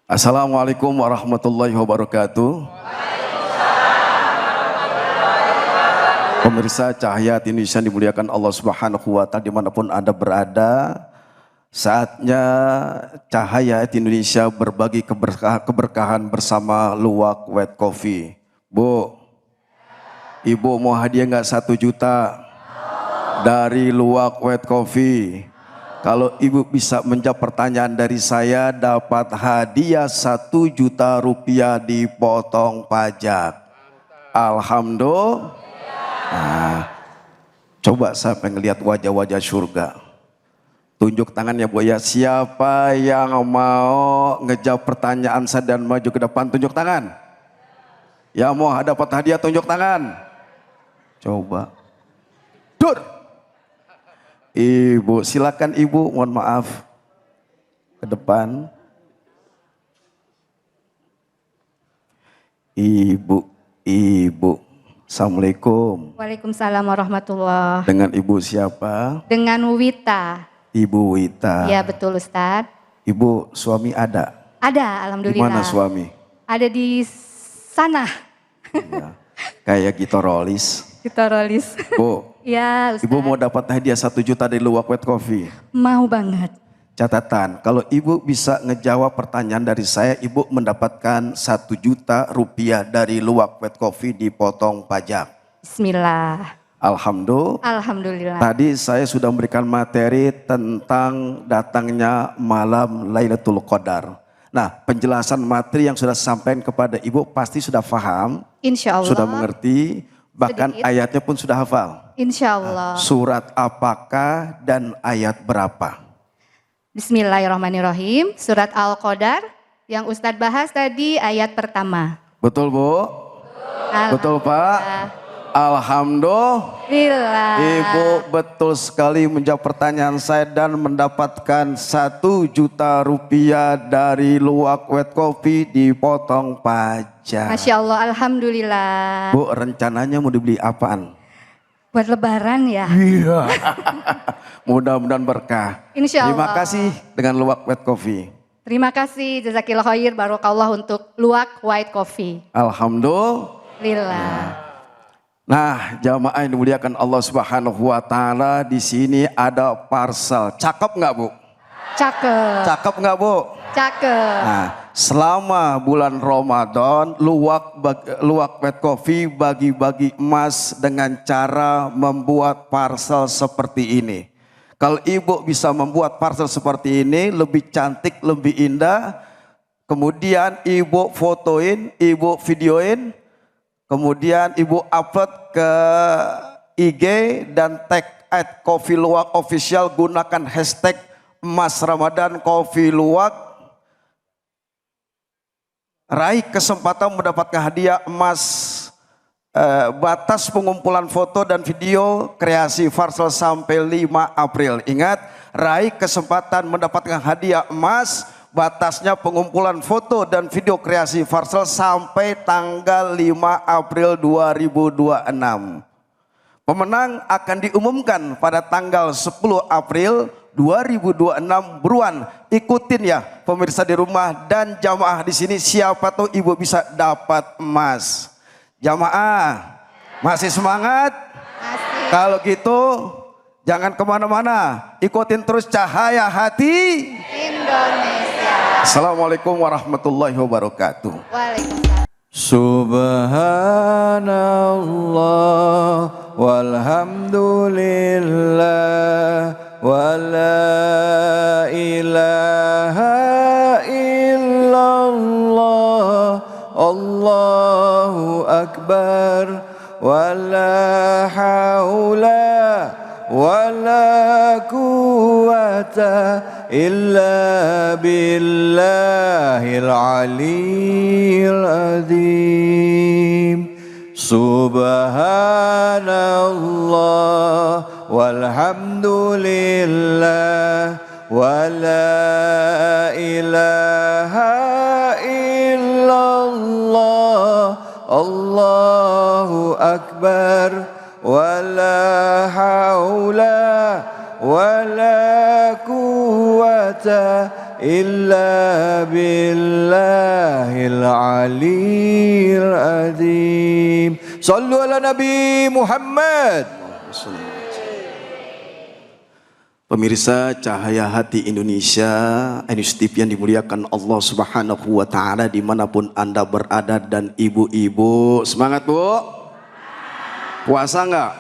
Assalamualaikum warahmatullahi wabarakatuh. Pemirsa Cahaya Indonesia dimuliakan Allah Subhanahu wa Ta'ala dimanapun Anda berada. Saatnya Cahaya Indonesia berbagi keberkahan bersama Luwak White Coffee. Bu, Ibu mau hadiah nggak 1 juta dari Luwak White Coffee? Kalau Ibu bisa menjawab pertanyaan dari saya dapat hadiah 1 juta rupiah dipotong pajak. Alhamdulillah. Nah, coba saya pengen lihat wajah-wajah surga. Tunjuk tangannya Bu ya. Siapa yang mau ngejawab pertanyaan saya dan maju ke depan tunjuk tangan. Yang mau dapat hadiah tunjuk tangan. Coba. Dur. Ibu, silakan Ibu, mohon maaf. Ke depan. Ibu. Assalamualaikum. Waalaikumsalam warahmatullahi. Dengan Ibu siapa? Dengan Wita. Ibu Wita. Ya betul Ustadz. Ibu suami ada? Ada, alhamdulillah. Di mana suami? Ada di sana. Ya, kayak gitorolis. Gitorolis. Bu, ya Ustadz. Ibu mau dapat hadiah 1 juta dari Luwak White Coffee? Mau banget. Catatan, kalau Ibu bisa ngejawab pertanyaan dari saya, Ibu mendapatkan 1 juta rupiah dari Luwak White Coffee dipotong pajak. Bismillah. Alhamdulillah. Alhamdulillah. Tadi saya sudah memberikan materi tentang datangnya malam Lailatul Qadar. Nah, penjelasan materi yang sudah sampaikan kepada Ibu pasti sudah paham. Insya Allah. Sudah mengerti, bahkan sedikit. Ayatnya pun sudah hafal. Insya Allah. Surat apakah dan ayat berapa? Bismillahirrahmanirrahim. Surat Al-Qadar yang Ustadz bahas tadi ayat pertama. Betul Bu? Betul Pak? Alhamdulillah. Ibu betul sekali menjawab pertanyaan saya dan mendapatkan 1 juta rupiah dari Luwak White Coffee dipotong pajak. Masya Allah, Alhamdulillah. Bu, rencananya mau dibeli apaan? Buat lebaran ya? Iya. Mudah-mudahan berkah. Insya Allah. Terima kasih dengan Luwak White Coffee. Terima kasih, jazakillah khair, barokallah untuk Luwak White Coffee. Alhamdulillah. Nah, jamaah yang dimuliakan Allah Subhanahu wa Ta'ala, di sini ada parcel. Cakep nggak Bu? Cakep. Cakep nggak Bu? Cakep. Nah, selama bulan Ramadan, Luwak White Coffee bagi-bagi emas dengan cara membuat parcel seperti ini. Kalau ibu bisa membuat parcel seperti ini, lebih cantik, lebih indah. Kemudian ibu fotoin, ibu videoin, kemudian ibu upload ke IG dan tag @coffeeluwak_official, gunakan hashtag emas Ramadan Coffee Luwak. Raih kesempatan mendapatkan hadiah emas. Batas pengumpulan foto dan video kreasi parcel sampai 5 April. Ingat, raih kesempatan mendapatkan hadiah emas. Batasnya pengumpulan foto dan video kreasi parcel sampai tanggal 5 April 2026. Pemenang akan diumumkan pada tanggal 10 April 2026. Buruan ikutin ya pemirsa di rumah dan jamaah di sini, siapa tahu ibu bisa dapat emas. Jamaah masih semangat? Masih. Kalau gitu jangan kemana-mana, ikutin terus Cahaya Hati Indonesia. Assalamualaikum warahmatullahi wabarakatuh. Waalaikumsalam. Subhanallah walhamdulillah wa la ilaha illallah Allahu akbar wa la haula wa la quwwata illa billahil aliyyil azim. Subhanallah walhamdulillah wa la ilaha illallah Allahu akbar wa la haula wa la quwwata illa billahil aliyyil azim. Sallu ala Nabi Muhammad. Pemirsa Cahaya Hati Indonesia, inisiatif yang dimuliakan Allah Subhanahu wa Ta'ala dimanapun Anda berada, dan ibu-ibu semangat Bu. Puasa enggak?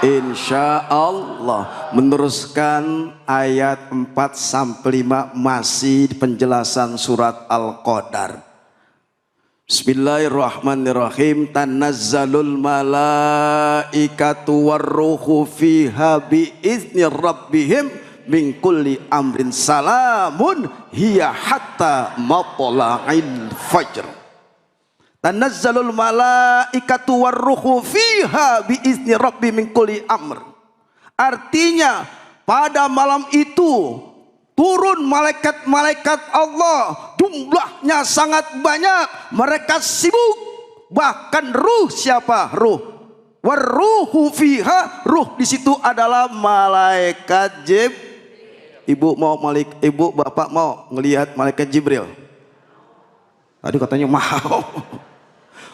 Insya Allah. Meneruskan ayat 4-5 masih penjelasan surat Al-Qadar. Bismillahirrahmanirrahim. Tanazzalul malaikatu warruhu fiha biizni rabbihim min kulli amrin salamun hiya hatta matla'il fajr. Tanazzalul malaikatu warruhu fiha biizni rabbi min kulli amr. Artinya pada malam itu turun malaikat-malaikat Allah, jumlahnya sangat banyak, mereka sibuk. Bahkan ruh, siapa? Ruh. Warruhu fiha, ruh di situ adalah malaikat Ibu mau ibu bapak mau ngelihat malaikat Jibril? Tadi katanya mau.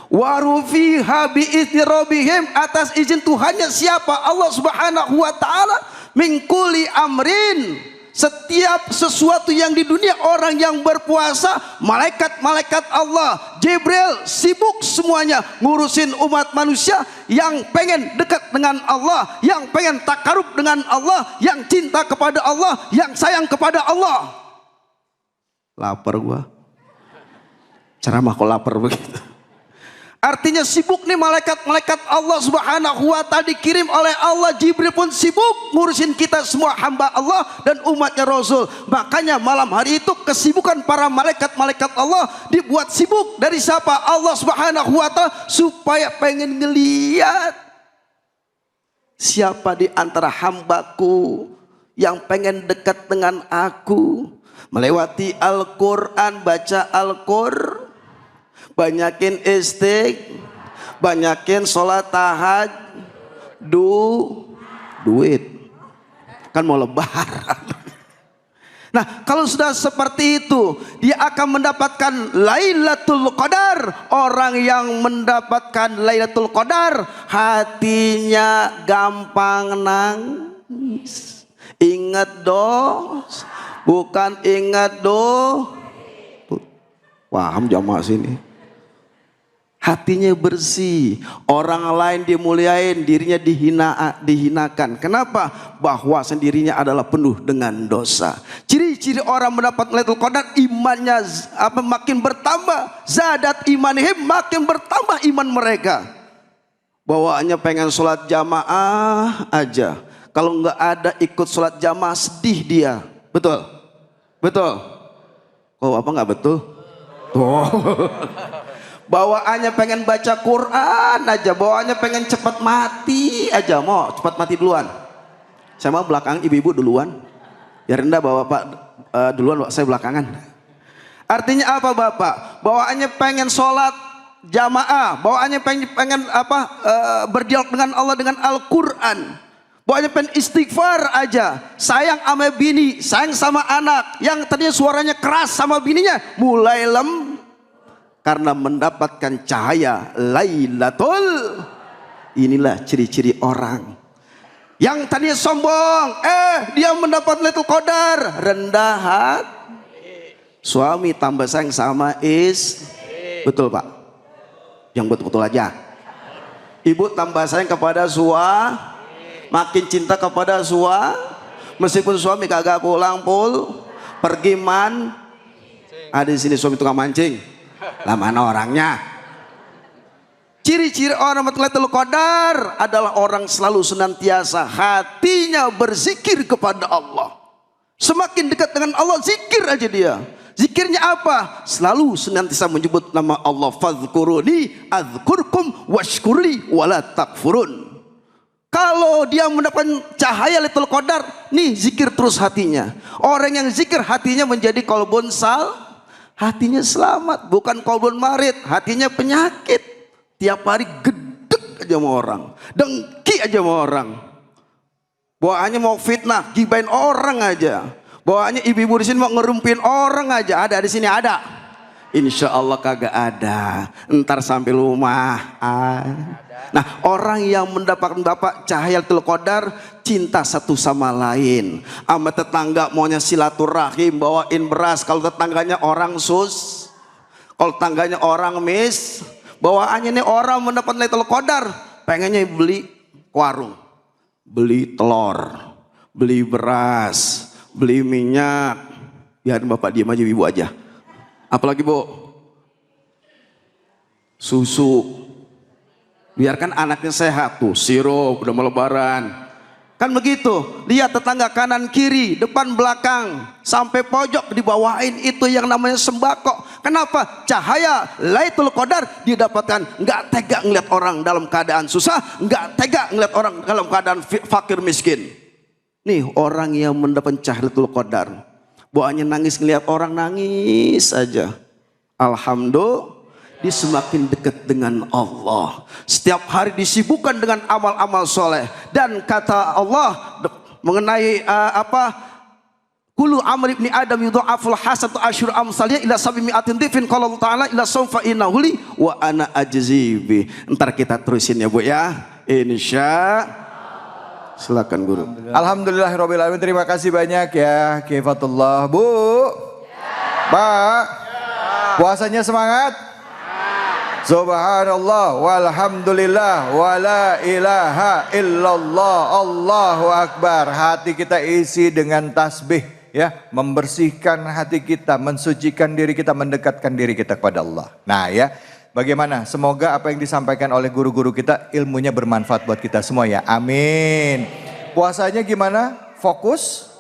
Waruhu fiha biizni rabbihim, atas izin Tuhannya, siapa? Allah Subhanahu wa Ta'ala. Min kulli amrin, setiap sesuatu yang di dunia, orang yang berpuasa, malaikat-malaikat Allah, Jibril sibuk semuanya ngurusin umat manusia yang pengen dekat dengan Allah, yang pengen takarub dengan Allah, yang cinta kepada Allah, yang sayang kepada Allah. Lapar gua. Ceramah kok lapar begitu. Artinya sibuk nih malaikat-malaikat Allah Subhanahu wa Ta'ala, dikirim oleh Allah. Jibril pun sibuk ngurusin kita semua hamba Allah dan umatnya Rasul. Makanya malam hari itu kesibukan para malaikat-malaikat Allah dibuat sibuk dari siapa? Allah Subhanahu wa Ta'ala, supaya pengen ngeliat siapa di antara hambaku yang pengen dekat dengan aku. Melewati Al-Quran, baca Al-Quran, banyakin banyakin sholat tahajud, duit. Kan mau lebaran. Nah, kalau sudah seperti itu, dia akan mendapatkan Lailatul Qadar. Orang yang mendapatkan Lailatul Qadar, hatinya gampang nangis. Ingat dong, Bukan ingat paham jamaah sini. Hatinya bersih, orang lain dimuliain, dirinya dihinakan. Kenapa? Bahwa sendirinya adalah penuh dengan dosa. Ciri-ciri orang mendapat Lailatul Qadar, imannya makin bertambah, zadat imanihim, makin bertambah iman mereka. Bawaannya pengen sholat jamaah aja. Kalau nggak ada ikut sholat jamaah sedih dia. Betul? Betul? Kok apa nggak betul? Tuh. Bawaannya pengen baca Quran aja, bawaannya pengen cepat mati aja, mau cepat mati duluan. Saya mau belakang, ibu-ibu duluan. Ya rendah bapak duluan, saya belakangan. Artinya apa Bapak? Bawaannya pengen sholat jamaah, bawaannya pengen berdialog dengan Allah dengan Al-Quran. Bawaannya pengen istighfar aja, sayang sama bini, sayang sama anak. Yang tadinya suaranya keras sama bininya, mulai karena mendapatkan cahaya Lailatul. Inilah ciri-ciri orang yang tadinya sombong, dia mendapat Lailatul Qadar, rendah hati. Suami tambah sayang sama betul Pak? Yang betul-betul aja. Ibu tambah sayang kepada makin cinta kepada meskipun suami kagak pulang pergi ada di sini suami tukang mancing. Lah mana orangnya? Ciri-ciri orang Lailatul Qadar adalah orang selalu senantiasa hatinya berzikir kepada Allah. Semakin dekat dengan Allah, zikir aja dia. Zikirnya apa? Selalu senantiasa menyebut nama Allah. Fadhkuruni adzkurkum washkurli wala takfurun. Kalau dia mendapatkan cahaya Lailatul Qadar, nih zikir terus hatinya. Orang yang zikir hatinya menjadi qalbun hatinya selamat, bukan qalbun marid, hatinya penyakit. Tiap hari gedek aja sama orang, dengki aja sama orang. Bawaannya mau fitnah, gibain orang aja. Bawaannya ibu-ibu di sini mau ngerumpin orang aja. Ada di sini ada? Insya Allah kagak ada. Ntar sampai rumah. Nah, orang yang mendapat cahaya Lailatul Qadar, cinta satu sama lain. Sama tetangga maunya silaturahim, bawain beras. Kalau tetangganya orang kalau tetangganya orang bawaannya nih orang mendapat Lailatul Qadar, pengennya beli warung, beli telur, beli beras, beli minyak. Biar Bapak diam aja, ibu aja. Apalagi Bu? Susu. Biarkan anaknya sehat tuh, sirup udah mau lebaran. Kan begitu, lihat tetangga kanan kiri, depan belakang, sampai pojok dibawain itu yang namanya sembako. Kenapa? Cahaya Lailatul Qadar didapatkan. Nggak tega ngeliat orang dalam keadaan susah, nggak tega ngeliat orang dalam keadaan fakir miskin. Nih orang yang mendapat cahaya Lailatul Qadar, bawaannya nangis ngeliat orang nangis aja. Alhamdulillah. Dia semakin dekat dengan Allah. Setiap hari disibukkan dengan amal-amal soleh. Dan kata Allah mengenai Kullu amri ibni Adam yudha'aful hasanatu asyru amsalnya ila sab'imi'atin dhifin qala Allah Ta'ala ila sawfa innahu li wa ana ajzibi. Ntar kita terusin ya Bu ya. Insya. Silakan guru. Alhamdulillahirabbil alamin. Terima kasih banyak ya Kifatullah. Bu. Pak. Puasanya semangat. Subhanallah walhamdulillah wala ilaha illallah Allahu akbar. Hati kita isi dengan tasbih ya, membersihkan hati kita, mensucikan diri kita, mendekatkan diri kita kepada Allah. Nah ya, bagaimana? Semoga apa yang disampaikan oleh guru-guru kita ilmunya bermanfaat buat kita semua ya. Amin. Puasanya gimana? Fokus?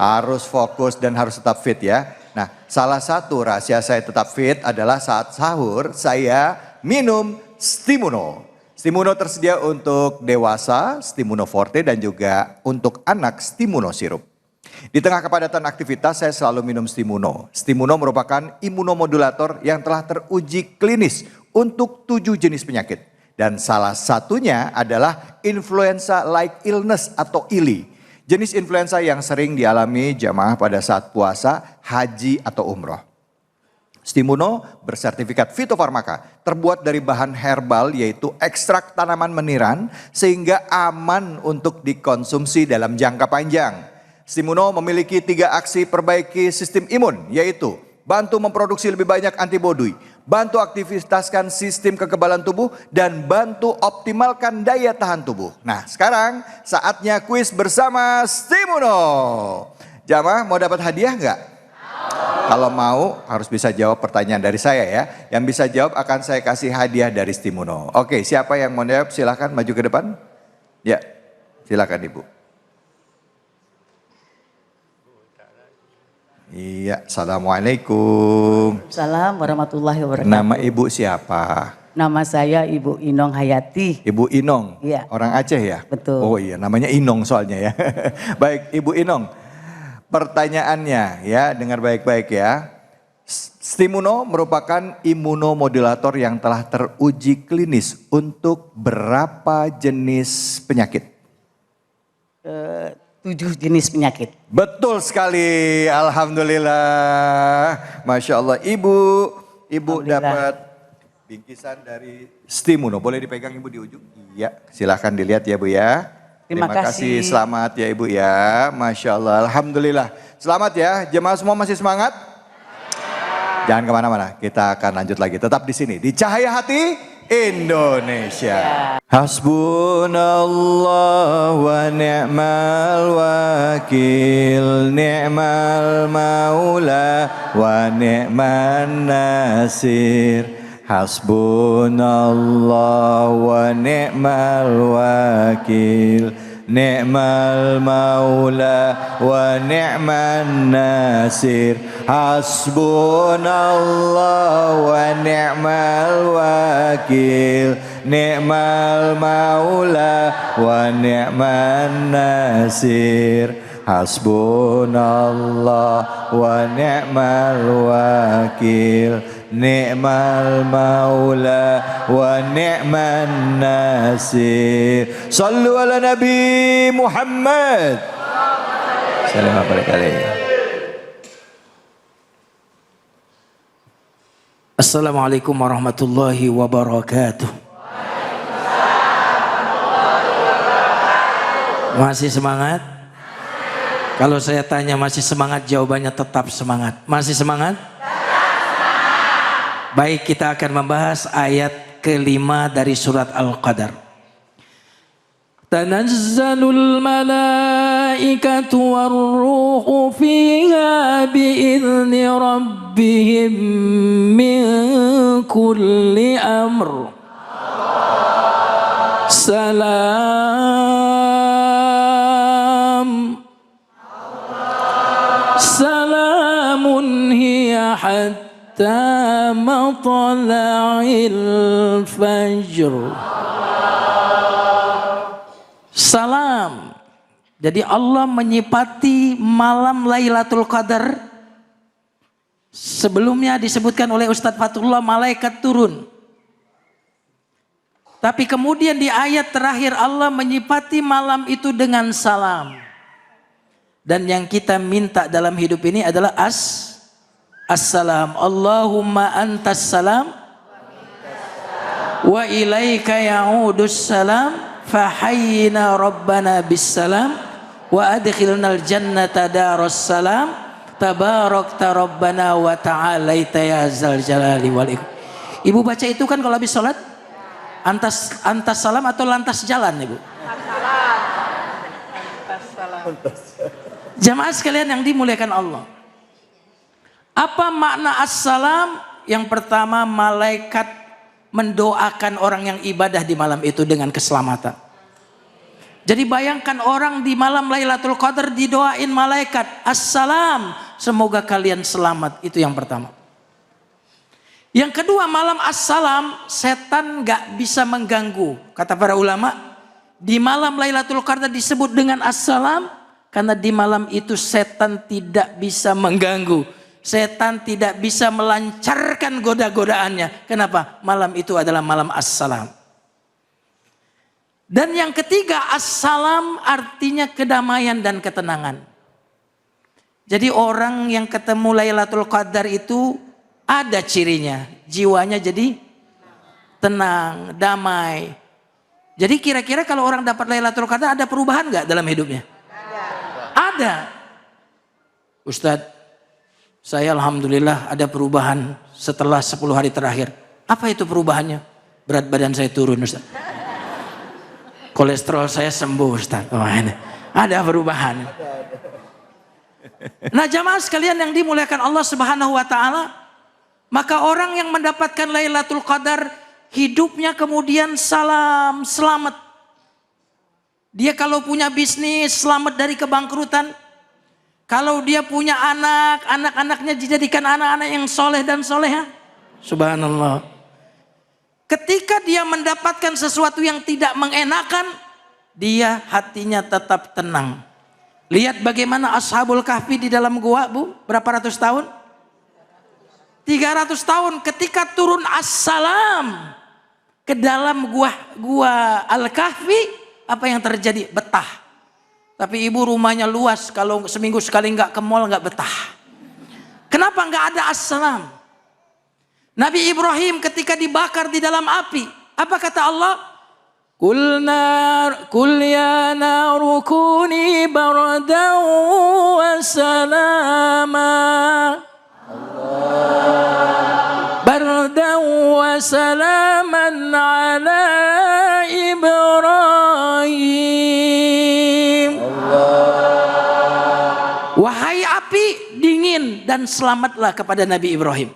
Harus fokus dan harus tetap fit ya. Nah, salah satu rahasia saya tetap fit adalah saat sahur saya minum Stimuno. Stimuno tersedia untuk dewasa, Stimuno Forte, dan juga untuk anak Stimuno Sirup. Di tengah kepadatan aktivitas saya selalu minum Stimuno. Stimuno merupakan imunomodulator yang telah teruji klinis untuk 7 jenis penyakit. Dan salah satunya adalah influenza-like illness atau ILI. Jenis influenza yang sering dialami jamaah pada saat puasa, haji atau umroh. Stimuno bersertifikat fitofarmaka, terbuat dari bahan herbal yaitu ekstrak tanaman meniran sehingga aman untuk dikonsumsi dalam jangka panjang. Stimuno memiliki 3 aksi perbaiki sistem imun, yaitu bantu memproduksi lebih banyak antibodi, bantu aktivitaskan sistem kekebalan tubuh, dan bantu optimalkan daya tahan tubuh. Nah, sekarang saatnya kuis bersama Stimuno. Jamaah mau dapat hadiah nggak? Kalau mau harus bisa jawab pertanyaan dari saya ya. Yang bisa jawab akan saya kasih hadiah dari Stimuno. Oke, siapa yang mau jawab silahkan maju ke depan. Ya, silakan Ibu. Iya, Assalamualaikum. Assalamualaikum warahmatullahi wabarakatuh. Nama Ibu siapa? Nama saya Ibu Inong Hayati. Ibu Inong? Iya. Orang Aceh ya? Betul. Oh iya, namanya Inong soalnya ya. Baik, Ibu Inong. Pertanyaannya ya, dengar baik-baik ya. Stimuno merupakan imunomodulator yang telah teruji klinis untuk berapa jenis penyakit? 7 jenis penyakit. Betul sekali, alhamdulillah. Masya Allah, Ibu dapat bingkisan dari Stimuno. Boleh dipegang Ibu di ujung? Iya, silahkan dilihat ya Bu ya. Terima kasih, selamat ya Ibu ya. Masya Allah, alhamdulillah. Selamat ya, jemaah semua masih semangat? Jangan kemana-mana, kita akan lanjut lagi. Tetap di sini, di Cahaya Hati Indonesia. Hasbunallah wa ni'mal wakil, ni'mal maula wa ni'man nasir. Hasbunallah wa ni'mal wakil, ni'mal maula wa ni'man nasir. Hasbunallah wa ni'mal wakil, ni'mal maula wa ni'man nasir. Hasbunallah wa ni'mal wakil, ni'mal maula wa ni'man nasir. Sallu ala Nabi Muhammad. Salam alaikum. Assalamualaikum warahmatullahi wabarakatuh. Masih semangat? Kalau saya tanya masih semangat, jawabannya tetap semangat. Masih semangat? Baik, kita akan membahas ayat kelima dari surat Al-Qadar. Tanazzalul malaikatu warruhu fiha bi'izni rabbihim min kulli amr. Salamun hiya hatta matla'il fajr. Salam. Jadi Allah menyifati malam Lailatul Qadar. Sebelumnya disebutkan oleh Ustadz Fatullah malaikat turun. Tapi kemudian di ayat terakhir Allah menyifati malam itu dengan salam. Dan yang kita minta dalam hidup ini adalah assalam. Allahumma antas salam wa ilaika ya'udus salam. Fahayyina rabbana bissalam wa adkhilnal jannata daras salam tabarakta rabbana wa ta'alaita ya zal jalali wal ikram. Ibu baca itu kan kalau habis salat antas salam atau lantas jalan Ibu? Jamaah sekalian yang dimuliakan Allah. Apa makna assalam? Yang pertama, malaikat mendoakan orang yang ibadah di malam itu dengan keselamatan. Jadi bayangkan orang di malam Lailatul Qadar didoain malaikat, assalam, semoga kalian selamat. Itu yang pertama. Yang kedua, malam assalam, setan gak bisa mengganggu. Kata para ulama, di malam Lailatul Qadar disebut dengan assalam karena di malam itu setan tidak bisa mengganggu. Setan tidak bisa melancarkan goda-godaannya. Kenapa? Malam itu adalah malam assalam. Dan yang ketiga, assalam artinya kedamaian dan ketenangan. Jadi orang yang ketemu Lailatul Qadar itu ada cirinya. Jiwanya jadi tenang, damai. Jadi kira-kira kalau orang dapat Lailatul Qadar ada perubahan nggak dalam hidupnya? Ada. ada. Ustadz, saya alhamdulillah ada perubahan setelah 10 hari terakhir. Apa itu perubahannya? Berat badan saya turun, Ustadz. Kolesterol saya sembuh, Ustadz. Oh, ini. Ada perubahan. Nah, jamaah sekalian yang dimuliakan Allah Subhanahu wa taala, maka orang yang mendapatkan Lailatul Qadar hidupnya kemudian selamat. Dia kalau punya bisnis selamat dari kebangkrutan. Kalau dia punya anak-anaknya dijadikan anak-anak yang soleh dan soleha. Subhanallah. Ketika dia mendapatkan sesuatu yang tidak mengenakan, dia hatinya tetap tenang. Lihat bagaimana Ashabul Kahfi di dalam gua, Bu. Berapa ratus tahun? 300 tahun. Ketika turun As-Salam ke dalam gua Al-Kahfi, apa yang terjadi? Betah. Tapi ibu rumahnya luas, kalau seminggu sekali nggak ke mall nggak betah. Kenapa nggak ada As-Salam? Nabi Ibrahim ketika dibakar di dalam api, apa kata Allah? Kul ya naru kuni bardan wa salama. Bardan wa salaman ala Ibrahim. Wahai api, dingin dan selamatlah kepada Nabi Ibrahim.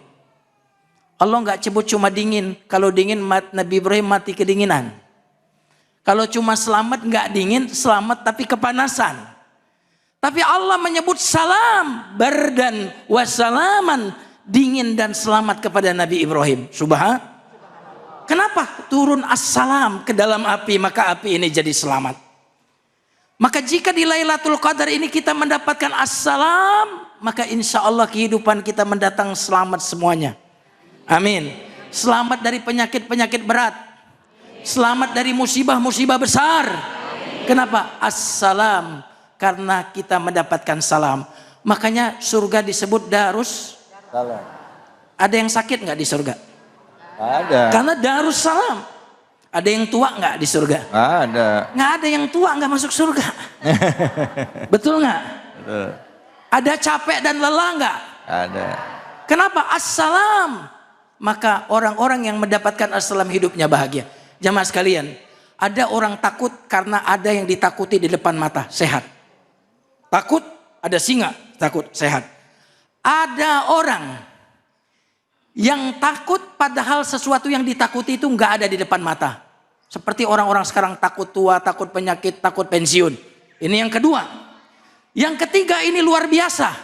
Allah nggak sebut cuma dingin. Kalau dingin Nabi Ibrahim mati kedinginan. Kalau cuma selamat nggak dingin, selamat tapi kepanasan. Tapi Allah menyebut salam, bardan wasalaman, dingin dan selamat kepada Nabi Ibrahim. Subhanallah. Kenapa turun as-salam ke dalam api, maka api ini jadi selamat. Maka jika di Lailatul Qadar ini kita mendapatkan as-salam, maka insya Allah kehidupan kita mendatang selamat semuanya. Amin. Selamat dari penyakit-penyakit berat. Selamat dari musibah-musibah besar. Kenapa? As-salam. Karena kita mendapatkan salam. Makanya surga disebut Darus Salam. Ada yang sakit nggak di surga? Ada. Karena Darus Salam. Ada yang tua nggak di surga? Ada. Nggak ada yang tua nggak masuk surga. Betul nggak? Betul. Ada capek dan lelah nggak? Ada. Kenapa? As-salam. Maka orang-orang yang mendapatkan as-salam hidupnya bahagia. Jamaah sekalian, ada orang takut karena ada yang ditakuti di depan mata, sehat. Takut, ada singa, takut, sehat. Ada orang yang takut padahal sesuatu yang ditakuti itu nggak ada di depan mata. Seperti orang-orang sekarang takut tua, takut penyakit, takut pensiun. Ini yang kedua. Yang ketiga ini luar biasa.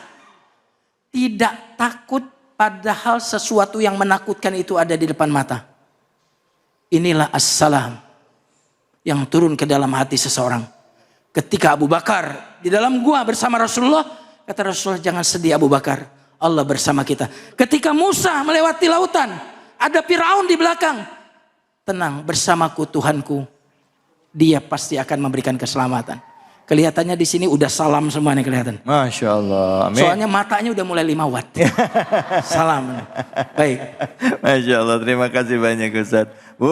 Tidak takut padahal sesuatu yang menakutkan itu ada di depan mata. Inilah as-salam yang turun ke dalam hati seseorang. Ketika Abu Bakar di dalam gua bersama Rasulullah, kata Rasulullah, jangan sedih Abu Bakar, Allah bersama kita. Ketika Musa melewati lautan, ada Firaun di belakang, tenang, bersamaku Tuhanku, dia pasti akan memberikan keselamatan. Kelihatannya di sini udah salam semua nih kelihatan. Masya Allah. Amin. Soalnya matanya udah mulai 5 watt. Salam. Baik. Masya Allah, terima kasih banyak Ustaz. Bu.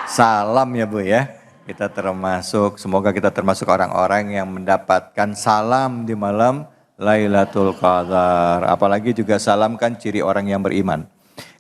Salam ya Bu ya. Kita termasuk, semoga kita termasuk orang-orang yang mendapatkan salam di malam Lailatul Qadar. Apalagi juga salam kan ciri orang yang beriman.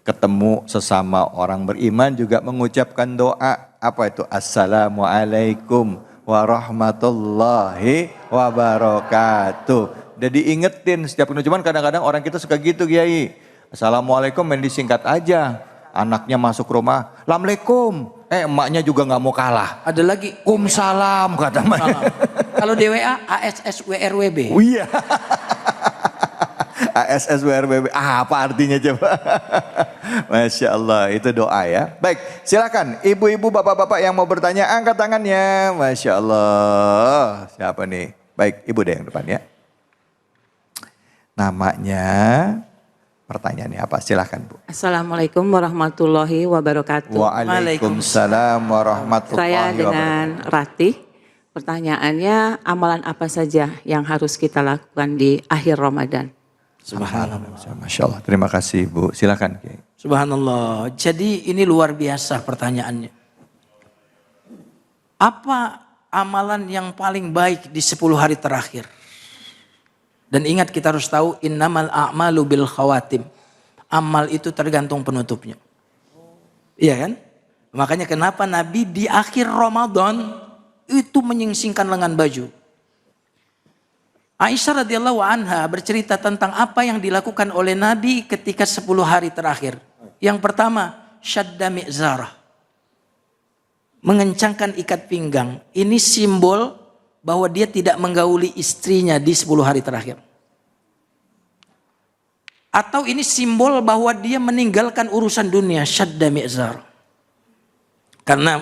Ketemu sesama orang beriman juga mengucapkan doa. Apa itu? Assalamualaikum warahmatullahi wabarakatuh. Udah diingetin setiap penutupan, kadang-kadang orang kita suka gitu Kiai. Assalamualaikum main disingkat aja. Anaknya masuk rumah, Assalamualaikum. Emaknya juga nggak mau kalah. Ada lagi. Salam kata emaknya. Kalau di WA ASSWRWB. Oh iya. ASSWRWB. Apa artinya coba? Masya Allah, itu doa ya. Baik, silakan ibu-ibu, bapak-bapak yang mau bertanya angkat tangannya. Masya Allah. Siapa nih? Baik, ibu deh yang depan ya. Namanya, pertanyaannya apa? Silakan Bu. Assalamualaikum warahmatullahi wabarakatuh. Waalaikumsalam warahmatullahi Saya wabarakatuh. dengan Ratih. Pertanyaannya, amalan apa saja yang harus kita lakukan di akhir Ramadan? Subhanallah. Masya Allah. Terima kasih Bu. Silakan Kiai. Subhanallah. Jadi ini luar biasa pertanyaannya. Apa amalan yang paling baik di 10 hari terakhir? Dan ingat, kita harus tahu innamal a'malu bil khawatim. Amal itu tergantung penutupnya. Iya kan? Makanya kenapa Nabi di akhir Ramadan itu menyingsingkan lengan baju. Aisyah radhiyallahu anha bercerita tentang apa yang dilakukan oleh Nabi ketika 10 hari terakhir. Yang pertama, syadda mi'zarah. Mengencangkan ikat pinggang. Ini simbol bahwa dia tidak menggauli istrinya di 10 hari terakhir. Atau ini simbol bahwa dia meninggalkan urusan dunia, syadda mi'zar. Karena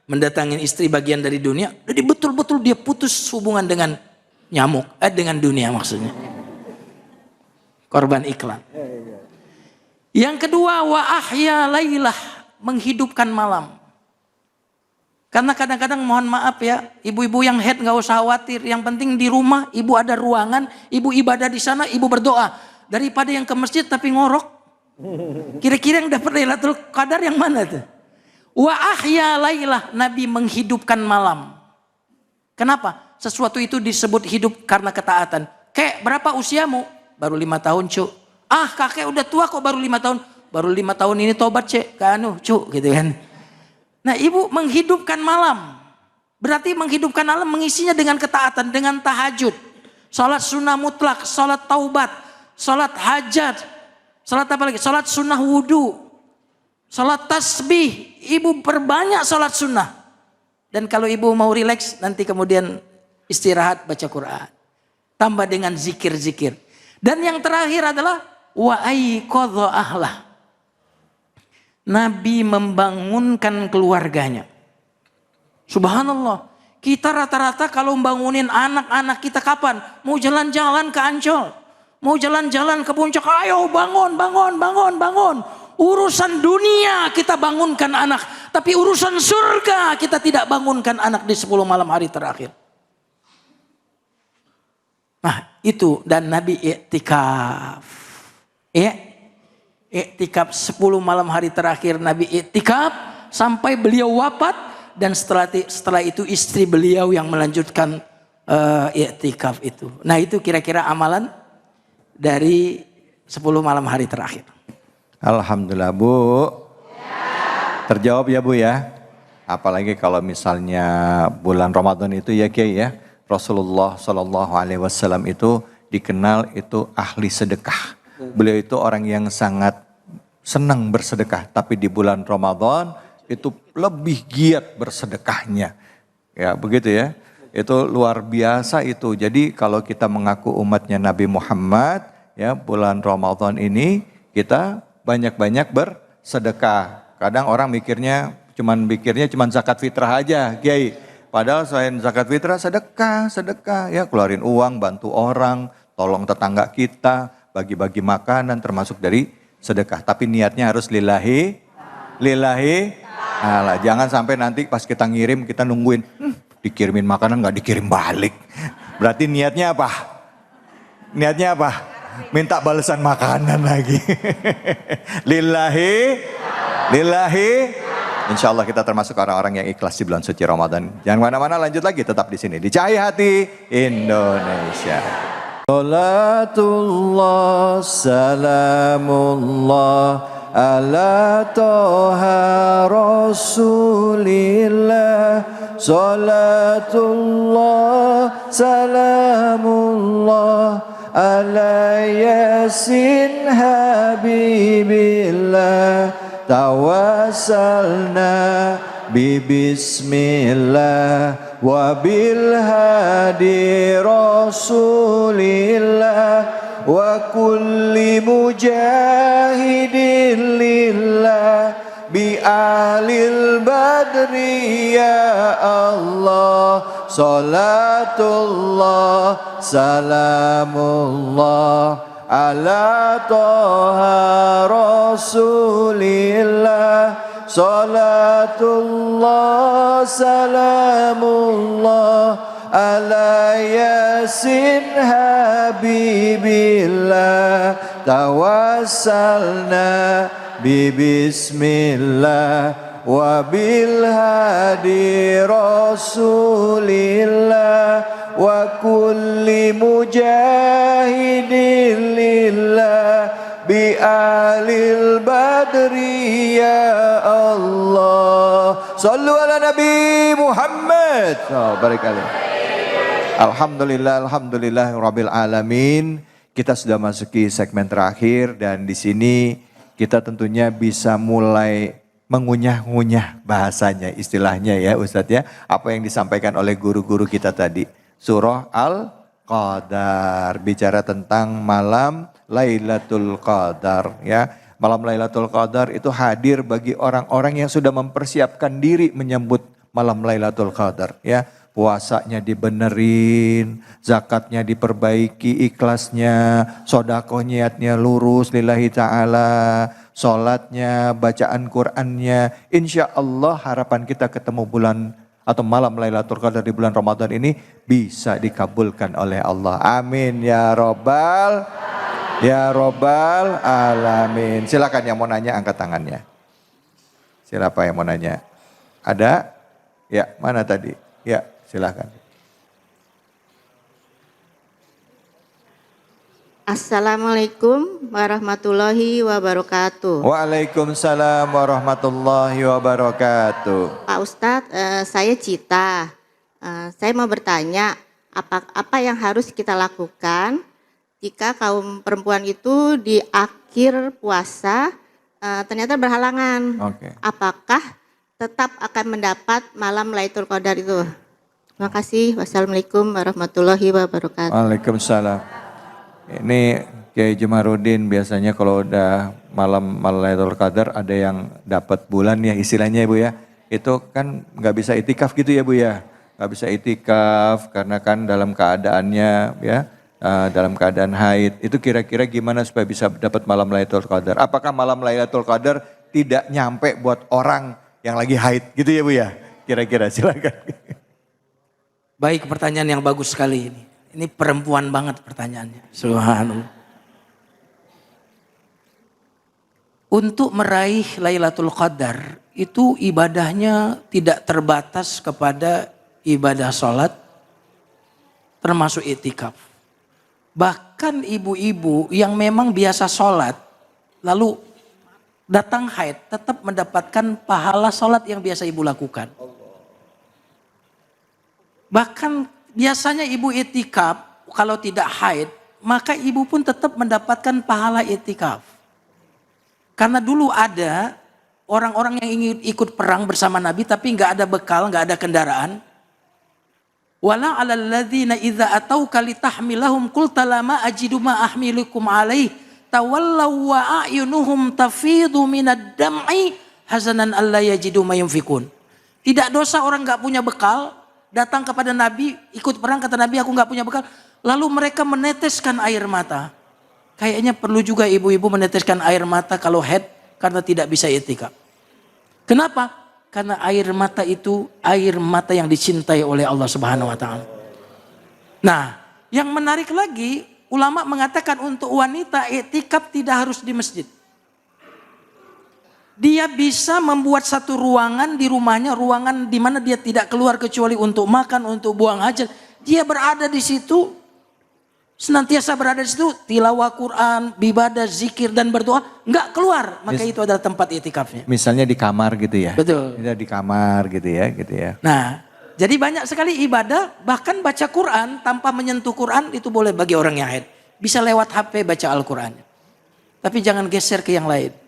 mendatangin istri bagian dari dunia, jadi betul-betul dia putus hubungan dengan nyamuk, dengan dunia maksudnya. Korban iklan. Yang kedua, wa ahya lailah, menghidupkan malam. Karena kadang-kadang mohon maaf ya, ibu-ibu yang head nggak usah khawatir. Yang penting di rumah, ibu ada ruangan, ibu ibadah di sana, ibu berdoa. Daripada yang ke masjid tapi ngorok. Kira-kira yang dapat Lailatul Qadar yang mana tuh? Wa ahya lailah, Nabi menghidupkan malam. Kenapa? Sesuatu itu disebut hidup karena ketaatan. Kek, berapa usiamu? Baru 5 tahun, Cuk. Ah, kakek udah tua kok baru 5 tahun. Baru 5 tahun ini tobat, Cek. Cuk, gitu kan. Nah, ibu menghidupkan malam. Berarti menghidupkan malam mengisinya dengan ketaatan, dengan tahajud. Salat sunnah mutlak, salat taubat, salat hajat, salat apa lagi? Salat sunnah wudu, salat tasbih. Ibu perbanyak salat sunnah. Dan kalau ibu mau rileks, nanti kemudian istirahat baca Quran. Tambah dengan zikir-zikir. Dan yang terakhir adalah wa aiqadha ahlah. Nabi membangunkan keluarganya. Subhanallah. Kita rata-rata kalau membangunin anak-anak kita kapan? Mau jalan-jalan ke Ancol. Mau jalan-jalan ke puncak. Ayo bangun, bangun, bangun, bangun. Urusan dunia kita bangunkan anak. Tapi urusan surga kita tidak bangunkan anak di 10 malam hari terakhir. Nah itu, dan Nabi iktikaf. Iktikaf 10 malam hari terakhir Nabi iktikaf sampai beliau wafat, dan setelah itu istri beliau yang melanjutkan iktikaf itu. Nah itu kira-kira amalan dari 10 malam hari terakhir. Alhamdulillah Bu. Terjawab ya Bu ya. Apalagi kalau misalnya bulan Ramadan itu ya Kiai ya. Rasulullah SAW itu dikenal itu ahli sedekah. Beliau itu orang yang sangat senang bersedekah, tapi di bulan Ramadan itu lebih giat bersedekahnya. Ya, begitu ya. Itu luar biasa itu. Jadi kalau kita mengaku umatnya Nabi Muhammad, ya, bulan Ramadan ini kita banyak-banyak bersedekah. Kadang orang mikirnya cuman zakat fitrah aja, Kiai. Padahal selain zakat fitrah, sedekah ya, keluarin uang, bantu orang, tolong tetangga kita, bagi-bagi makanan termasuk dari sedekah. Tapi niatnya harus lillahi. Alah, jangan sampai nanti pas kita ngirim kita nungguin dikirimin makanan nggak dikirim balik. Berarti niatnya apa? Minta balasan makanan lagi. Lillahi. Insya Allah kita termasuk orang-orang yang ikhlas di bulan suci Ramadan. Jangan mana-mana, lanjut lagi, tetap di sini di Cahaya Hati Indonesia. Salatullah salamullah ala toha rasulillah. Salatullah salamullah ala yasin habibillah. Tawassalna bismillah wa bil hadi rasulillah wa kulli mujahidin lillah bi ahlil badri ya Allah. Salatullah salamullah ala toha rasulillah. Salatullah salamullah ala yasin habibillah. Tawassalna bismillah wa bil hadi rasulillah wa kulli mujahidin lillah bi alil badri ya Allah. Sallu ala Nabi Muhammad. Oh, barakallah. Alhamdulillah, alhamdulillah rabbil alamin. Kita sudah masuki segmen terakhir dan di sini kita tentunya bisa mulai mengunyah-ngunyah bahasanya, istilahnya ya Ustadz ya. Apa yang disampaikan oleh guru-guru kita tadi. Surah Al-Qadar, bicara tentang malam Lailatul Qadar ya. Malam Lailatul Qadar itu hadir bagi orang-orang yang sudah mempersiapkan diri menyambut malam Lailatul Qadar ya. Puasanya dibenerin, zakatnya diperbaiki, ikhlasnya, sodakoh niatnya lurus lillahi ta'ala, sholatnya, bacaan Qur'annya. Insya Allah harapan kita ketemu bulan atau malam Lailatul Qadar di bulan Ramadan ini bisa dikabulkan oleh Allah. Amin ya robbal alamin. Silakan yang mau nanya angkat tangannya. Siapa yang mau nanya? Ada? Ya, mana tadi? Ya, silakan. Assalamualaikum warahmatullahi wabarakatuh. Waalaikumsalam warahmatullahi wabarakatuh. Pak Ustadz, saya Cita. Saya mau bertanya, apa yang harus kita lakukan jika kaum perempuan itu di akhir puasa ternyata berhalangan? Apakah tetap akan mendapat malam Lailatul Qadar itu? Terima kasih. Wassalamualaikum warahmatullahi wabarakatuh. Waalaikumsalam. Ini Kiai Jumaruddin biasanya kalau udah malam Lailatul Qadar ada yang dapat bulan ya istilahnya Ibu ya. Itu kan nggak bisa itikaf gitu ya Bu ya. Nggak bisa itikaf karena kan dalam keadaannya ya, dalam keadaan haid. Itu kira-kira gimana supaya bisa dapat malam Lailatul Qadar? Apakah malam Lailatul Qadar tidak nyampe buat orang yang lagi haid gitu ya Bu ya? Kira-kira silakan. Baik, pertanyaan yang bagus sekali ini. Ini perempuan banget pertanyaannya. Subhanallah. Untuk meraih Lailatul Qadar itu ibadahnya tidak terbatas kepada ibadah sholat termasuk iktikaf. Bahkan ibu-ibu yang memang biasa sholat lalu datang haid tetap mendapatkan pahala sholat yang biasa ibu lakukan. Bahkan biasanya ibu iktikaf kalau tidak haid, maka ibu pun tetap mendapatkan pahala iktikaf. Karena dulu ada orang-orang yang ingin ikut perang bersama Nabi tapi nggak ada bekal, nggak ada kendaraan. Wala 'alal ladzina idza atauka litahmilahum qulta lama ajidu ma ahmilukum alaih tawallaw wa a'yunuhum tafidu minad dam'i hazanan alla yajidu ma yunfikun. Tidak dosa orang nggak punya bekal datang kepada Nabi, ikut perang, kata Nabi aku nggak punya bekal. Lalu mereka meneteskan air mata. Kayaknya perlu juga ibu-ibu meneteskan air mata kalau haid karena tidak bisa iktikaf. Kenapa? Karena air mata itu air mata yang dicintai oleh Allah Subhanahu wa taala. Nah, yang menarik lagi, ulama mengatakan untuk wanita iktikaf tidak harus di masjid. Dia bisa membuat satu ruangan di rumahnya, ruangan di mana dia tidak keluar kecuali untuk makan, untuk buang hajat. Dia berada di situ, senantiasa berada di situ, tilawah Quran, ibadah, zikir dan berdoa, nggak keluar. Maka itu adalah tempat iktikafnya. Misalnya di kamar gitu ya. Betul. Di kamar gitu ya. Nah, jadi banyak sekali ibadah, bahkan baca Quran tanpa menyentuh Quran itu boleh bagi orang yang haid. Bisa lewat HP baca Al-Qurannya. Tapi jangan geser ke yang lain.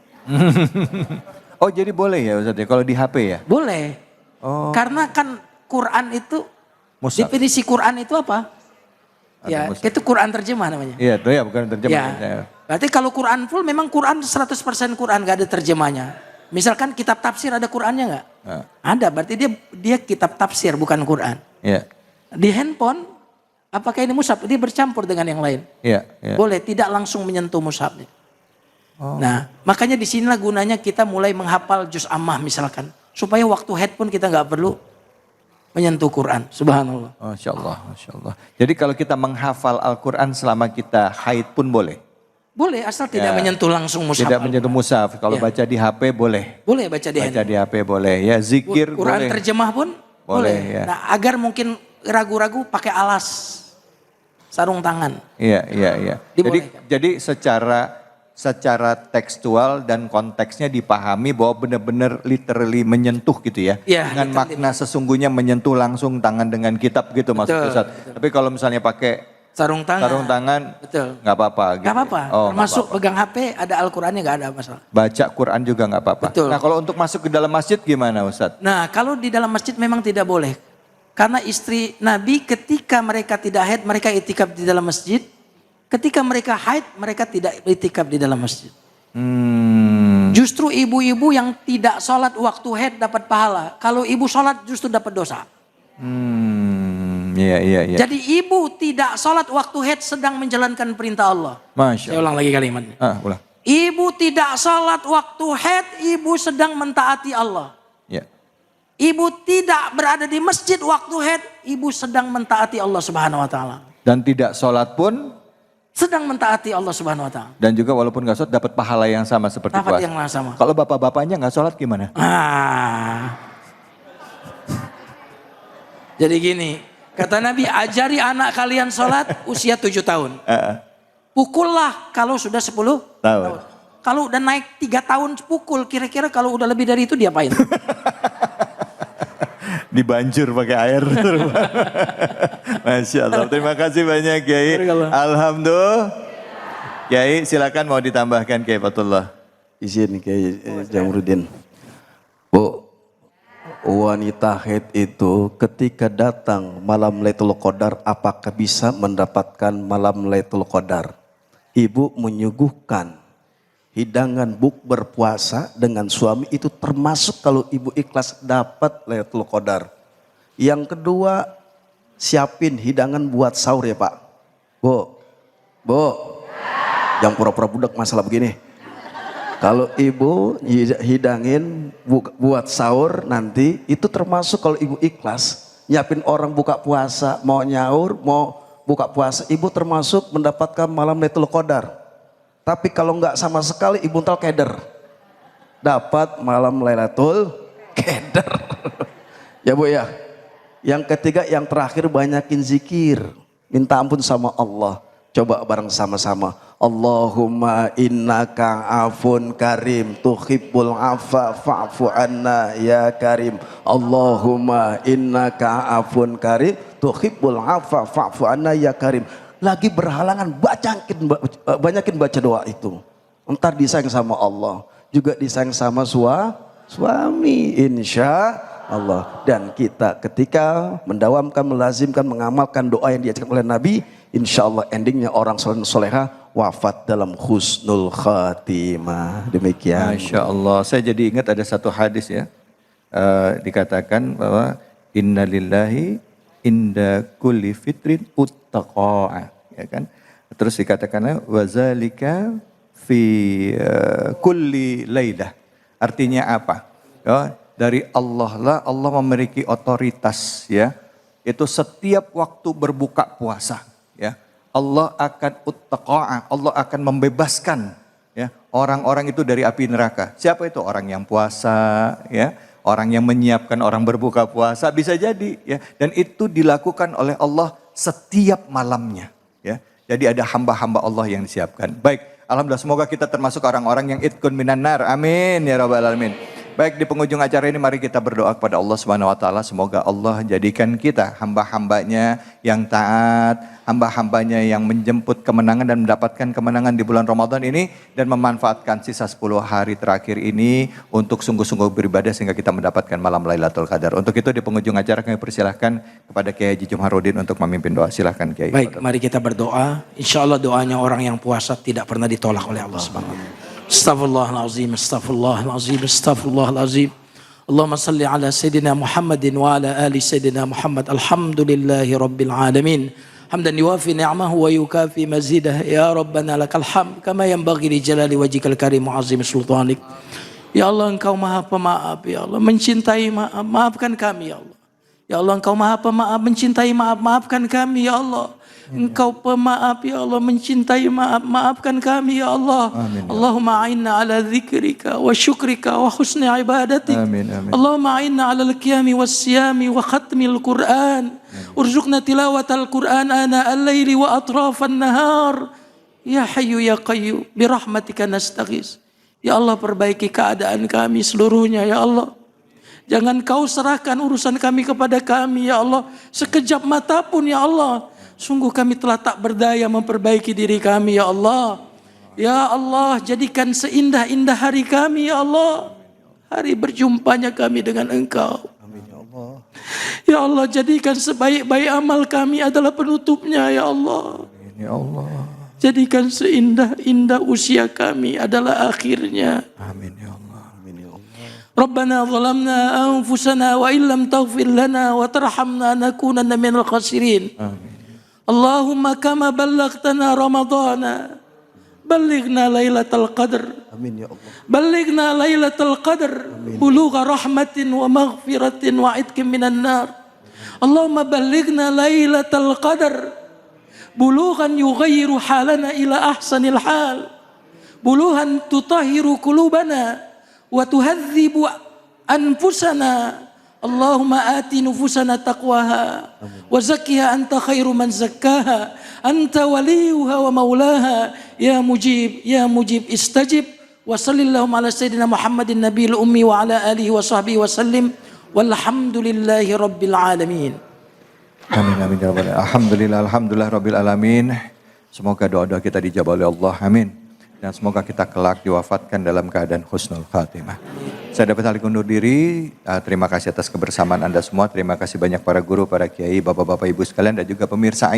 Oh jadi boleh ya Ustaz ya kalau di HP ya? Boleh. Oh. Karena kan Quran itu, Mushaf. definisi Quran itu apa? Ya, mushaf. itu Quran terjemah namanya. Iya itu ya bukan terjemah. Ya. Berarti kalau Quran full memang Quran 100% Quran, gak ada terjemahnya. Misalkan kitab tafsir ada Qurannya gak? Ada, berarti dia kitab tafsir bukan Quran. Iya. Di handphone, apakah ini mushaf? Dia bercampur dengan yang lain. Iya. Boleh, tidak langsung menyentuh mushafnya. Nah, makanya disinilah gunanya kita mulai menghafal juz ammah misalkan. Supaya waktu haid pun kita gak perlu menyentuh Quran. Subhanallah. Masya Allah, Masya Allah. Jadi kalau kita menghafal Al-Quran selama kita haid pun boleh? Boleh asal tidak menyentuh langsung mushaf. Tidak menyentuh mushaf. Kalau baca di HP boleh. Boleh baca di Baca di HP boleh. Ya zikir Quran boleh. terjemah pun boleh. Ya. Nah, agar mungkin ragu-ragu pakai alas sarung tangan. Iya. Jadi secara tekstual dan konteksnya dipahami bahwa benar-benar literally menyentuh gitu ya. Dengan makna sesungguhnya menyentuh langsung tangan dengan kitab gitu maksud Ustaz. Tapi kalau misalnya pakai sarung tangan, betul, nggak apa-apa. Gitu. Nggak apa-apa. Termasuk pegang HP ada Al-Qurannya nggak ada masalah. Baca Quran juga nggak apa-apa. Betul. Nah kalau untuk masuk ke dalam masjid gimana Ustaz? Nah kalau di dalam masjid memang tidak boleh. Karena istri Nabi ketika mereka tidak haid mereka itikaf di dalam masjid. Ketika mereka haid mereka tidak itikaf di dalam masjid. Justru ibu-ibu yang tidak sholat waktu haid dapat pahala. Kalau ibu sholat justru dapat dosa. Iya. Jadi ibu tidak sholat waktu haid sedang menjalankan perintah Allah. Masya Allah. Saya ulang lagi kalimatnya. Ulang. Ibu tidak sholat waktu haid, ibu sedang mentaati Allah. Ya. Ibu tidak berada di masjid waktu haid, ibu sedang mentaati Allah Subhanahu Wa Taala. Dan tidak sholat pun sedang mentaati Allah Subhanahu Wa Taala. Dan juga walaupun nggak sholat dapat pahala yang sama seperti puasa. Yang sama. Kalau bapak-bapaknya nggak sholat gimana? Jadi gini, kata Nabi ajari anak kalian sholat usia 7 tahun. Pukullah kalau sudah 10 tahun. Kalau udah naik 3 tahun pukul, kira-kira kalau udah lebih dari itu diapain? Dibanjur pakai air. Masya Allah. Terima kasih banyak Kiai. Alhamdulillah. Kiai silakan mau ditambahkan Kiai Fatullah. Izin Kiai Jamrudin. Bu, wanita haid itu ketika datang malam Lailatul Qadar apakah bisa mendapatkan malam Lailatul Qadar? Ibu menyuguhkan hidangan bukber berpuasa dengan suami itu termasuk kalau ibu ikhlas dapat Lailatul Qadar. Yang kedua, siapin hidangan buat sahur ya Pak. Bu, jangan pura-pura budak masalah begini. Kalau ibu hidangin buat sahur nanti itu termasuk kalau ibu ikhlas. Nyiapin orang buka puasa, mau nyaur, mau buka puasa, ibu termasuk mendapatkan malam Lailatul Qadar. Tapi kalau nggak sama sekali ibu ntal keder. Dapat malam Lailatul Qadar. Ya Bu ya. Yang ketiga, yang terakhir banyakin zikir. Minta ampun sama Allah. Coba bareng sama-sama. Allahumma innaka afun karim. Tuhibbul afa fa'fu anna ya karim. Allahumma innaka afun karim. Tuhibbul afa fa'fu anna ya karim. Lagi berhalangan banyakin baca doa itu. Entar disayang sama Allah, juga disayang sama suami insya Allah. Dan kita ketika mendawamkan, melazimkan, mengamalkan doa yang diajarkan oleh Nabi, insya Allah endingnya orang soleha wafat dalam husnul khatimah. Demikian. Masya Allah. Saya jadi ingat ada satu hadis ya, dikatakan bahwa innalillahi inda kulli fitrin uttaqa'a, ya kan? Terus dikatakan wazalika fi kulli lailah. Artinya apa? Ya, dari Allah lah, Allah memiliki otoritas ya. Itu setiap waktu berbuka puasa ya. Allah akan uttaqa'a, Allah akan membebaskan ya orang-orang itu dari api neraka. Siapa itu? Orang yang puasa ya. Orang yang menyiapkan orang berbuka puasa bisa jadi ya, dan itu dilakukan oleh Allah setiap malamnya ya. Jadi ada hamba-hamba Allah yang disiapkan. Baik, alhamdulillah semoga kita termasuk orang-orang yang itkun minan nar. Amin ya rabbal alamin. Baik, di penghujung acara ini mari kita berdoa kepada Allah Subhanahu wa taala, semoga Allah jadikan kita hamba-hambanya yang taat, hamba-hambanya yang menjemput kemenangan dan mendapatkan kemenangan di bulan Ramadan ini, dan memanfaatkan sisa 10 hari terakhir ini untuk sungguh-sungguh beribadah sehingga kita mendapatkan malam Lailatul Qadar. Untuk itu di penghujung acara kami persilahkan kepada Kiai Haji Jumharudin untuk memimpin doa. Silahkan Kiai. Baik, mari kita berdoa. Insya Allah doanya orang yang puasa tidak pernah ditolak oleh Allah Subhanahu wa taala. Astaghfirullahalazim, astaghfirullahalazim, astaghfirullahalazim. Allahumma salli ala Sayyidina Muhammadin wa ala ali Sayyidina Muhammad. Alhamdulillahi Rabbil Alamin. Hamdan yuwafi ni'amahu wa yukafi mazidah. Ya Rabbana lakal hamd kama yanbaghi li jalali wajhikal karim wa azim sultanik. Ya Allah, Engkau Maha Pemaaf ya Allah, mencintai maafkan kami ya Allah. Ya Allah, Engkau Maha Pemaaf, mencintai maafkan kami ya Allah. Engkau pemaaf ya Allah, mencintai maaf. Maafkan kami ya Allah. Amin, ya Allahumma a'inna ala dzikrika wa syukrika wa husni ibadatik. Amin, amin. Allahumma a'inna ala al-qiyami was-siyami wa khatmil Qur'an. Urzuqna tilawatal Qur'an ana al-laili wa atrafan nahar. Ya Hayyu ya Qayyum bi rahmatika nastaghis. Ya Allah, perbaiki keadaan kami seluruhnya ya Allah. Jangan kau serahkan urusan kami kepada kami ya Allah. Sekejap mata pun ya Allah. Sungguh kami telah tak berdaya memperbaiki diri kami ya Allah. Ya Allah, jadikan seindah-indah hari kami ya Allah. Hari berjumpanya kami dengan Engkau. Amin ya Allah. Ya Allah, jadikan sebaik-baik amal kami adalah penutupnya ya Allah. Amin ya Allah. Jadikan seindah-indah usia kami adalah akhirnya. Amin ya Allah. Amin ya Allah. Rabbana zalamna anfusana wa illam taghfir lana wa tarhamna nakunanna minal khasirin. Amin. Allahumma kama ballaghtana Ramadana, ballighna lailatul qadr. Amin ya Allah. Ballighna lailatul qadr, bulugha rahmatin wa maghfiratin wa itqin minan nar. Allahumma ballighna lailatul qadr, bulughan yughayyiru halana ila ahsanil hal, bulughan tutahhiru qulubana wa tuhadzibu anfusana. Allahumma ati nufusana taqwaha wa zakkiha anta khairu man zakkaha anta waliyuha wa maulaha ya mujib istajib wa sallallahu ala sayyidina Muhammadin nabiyil ummi wa ala alihi wa sahbihi wa sallim walhamdulillahi rabbil alamin. Amin amin ya rabbal alamin. Alhamdulillah rabbil alamin. Semoga doa-doa kita dijawab oleh Allah. Amin. Dan semoga kita kelak diwafatkan dalam keadaan husnul khatimah. Saya dapat alih undur diri. Terima kasih atas kebersamaan Anda semua. Terima kasih banyak para guru, para kiai, bapak-bapak, ibu sekalian dan juga pemirsa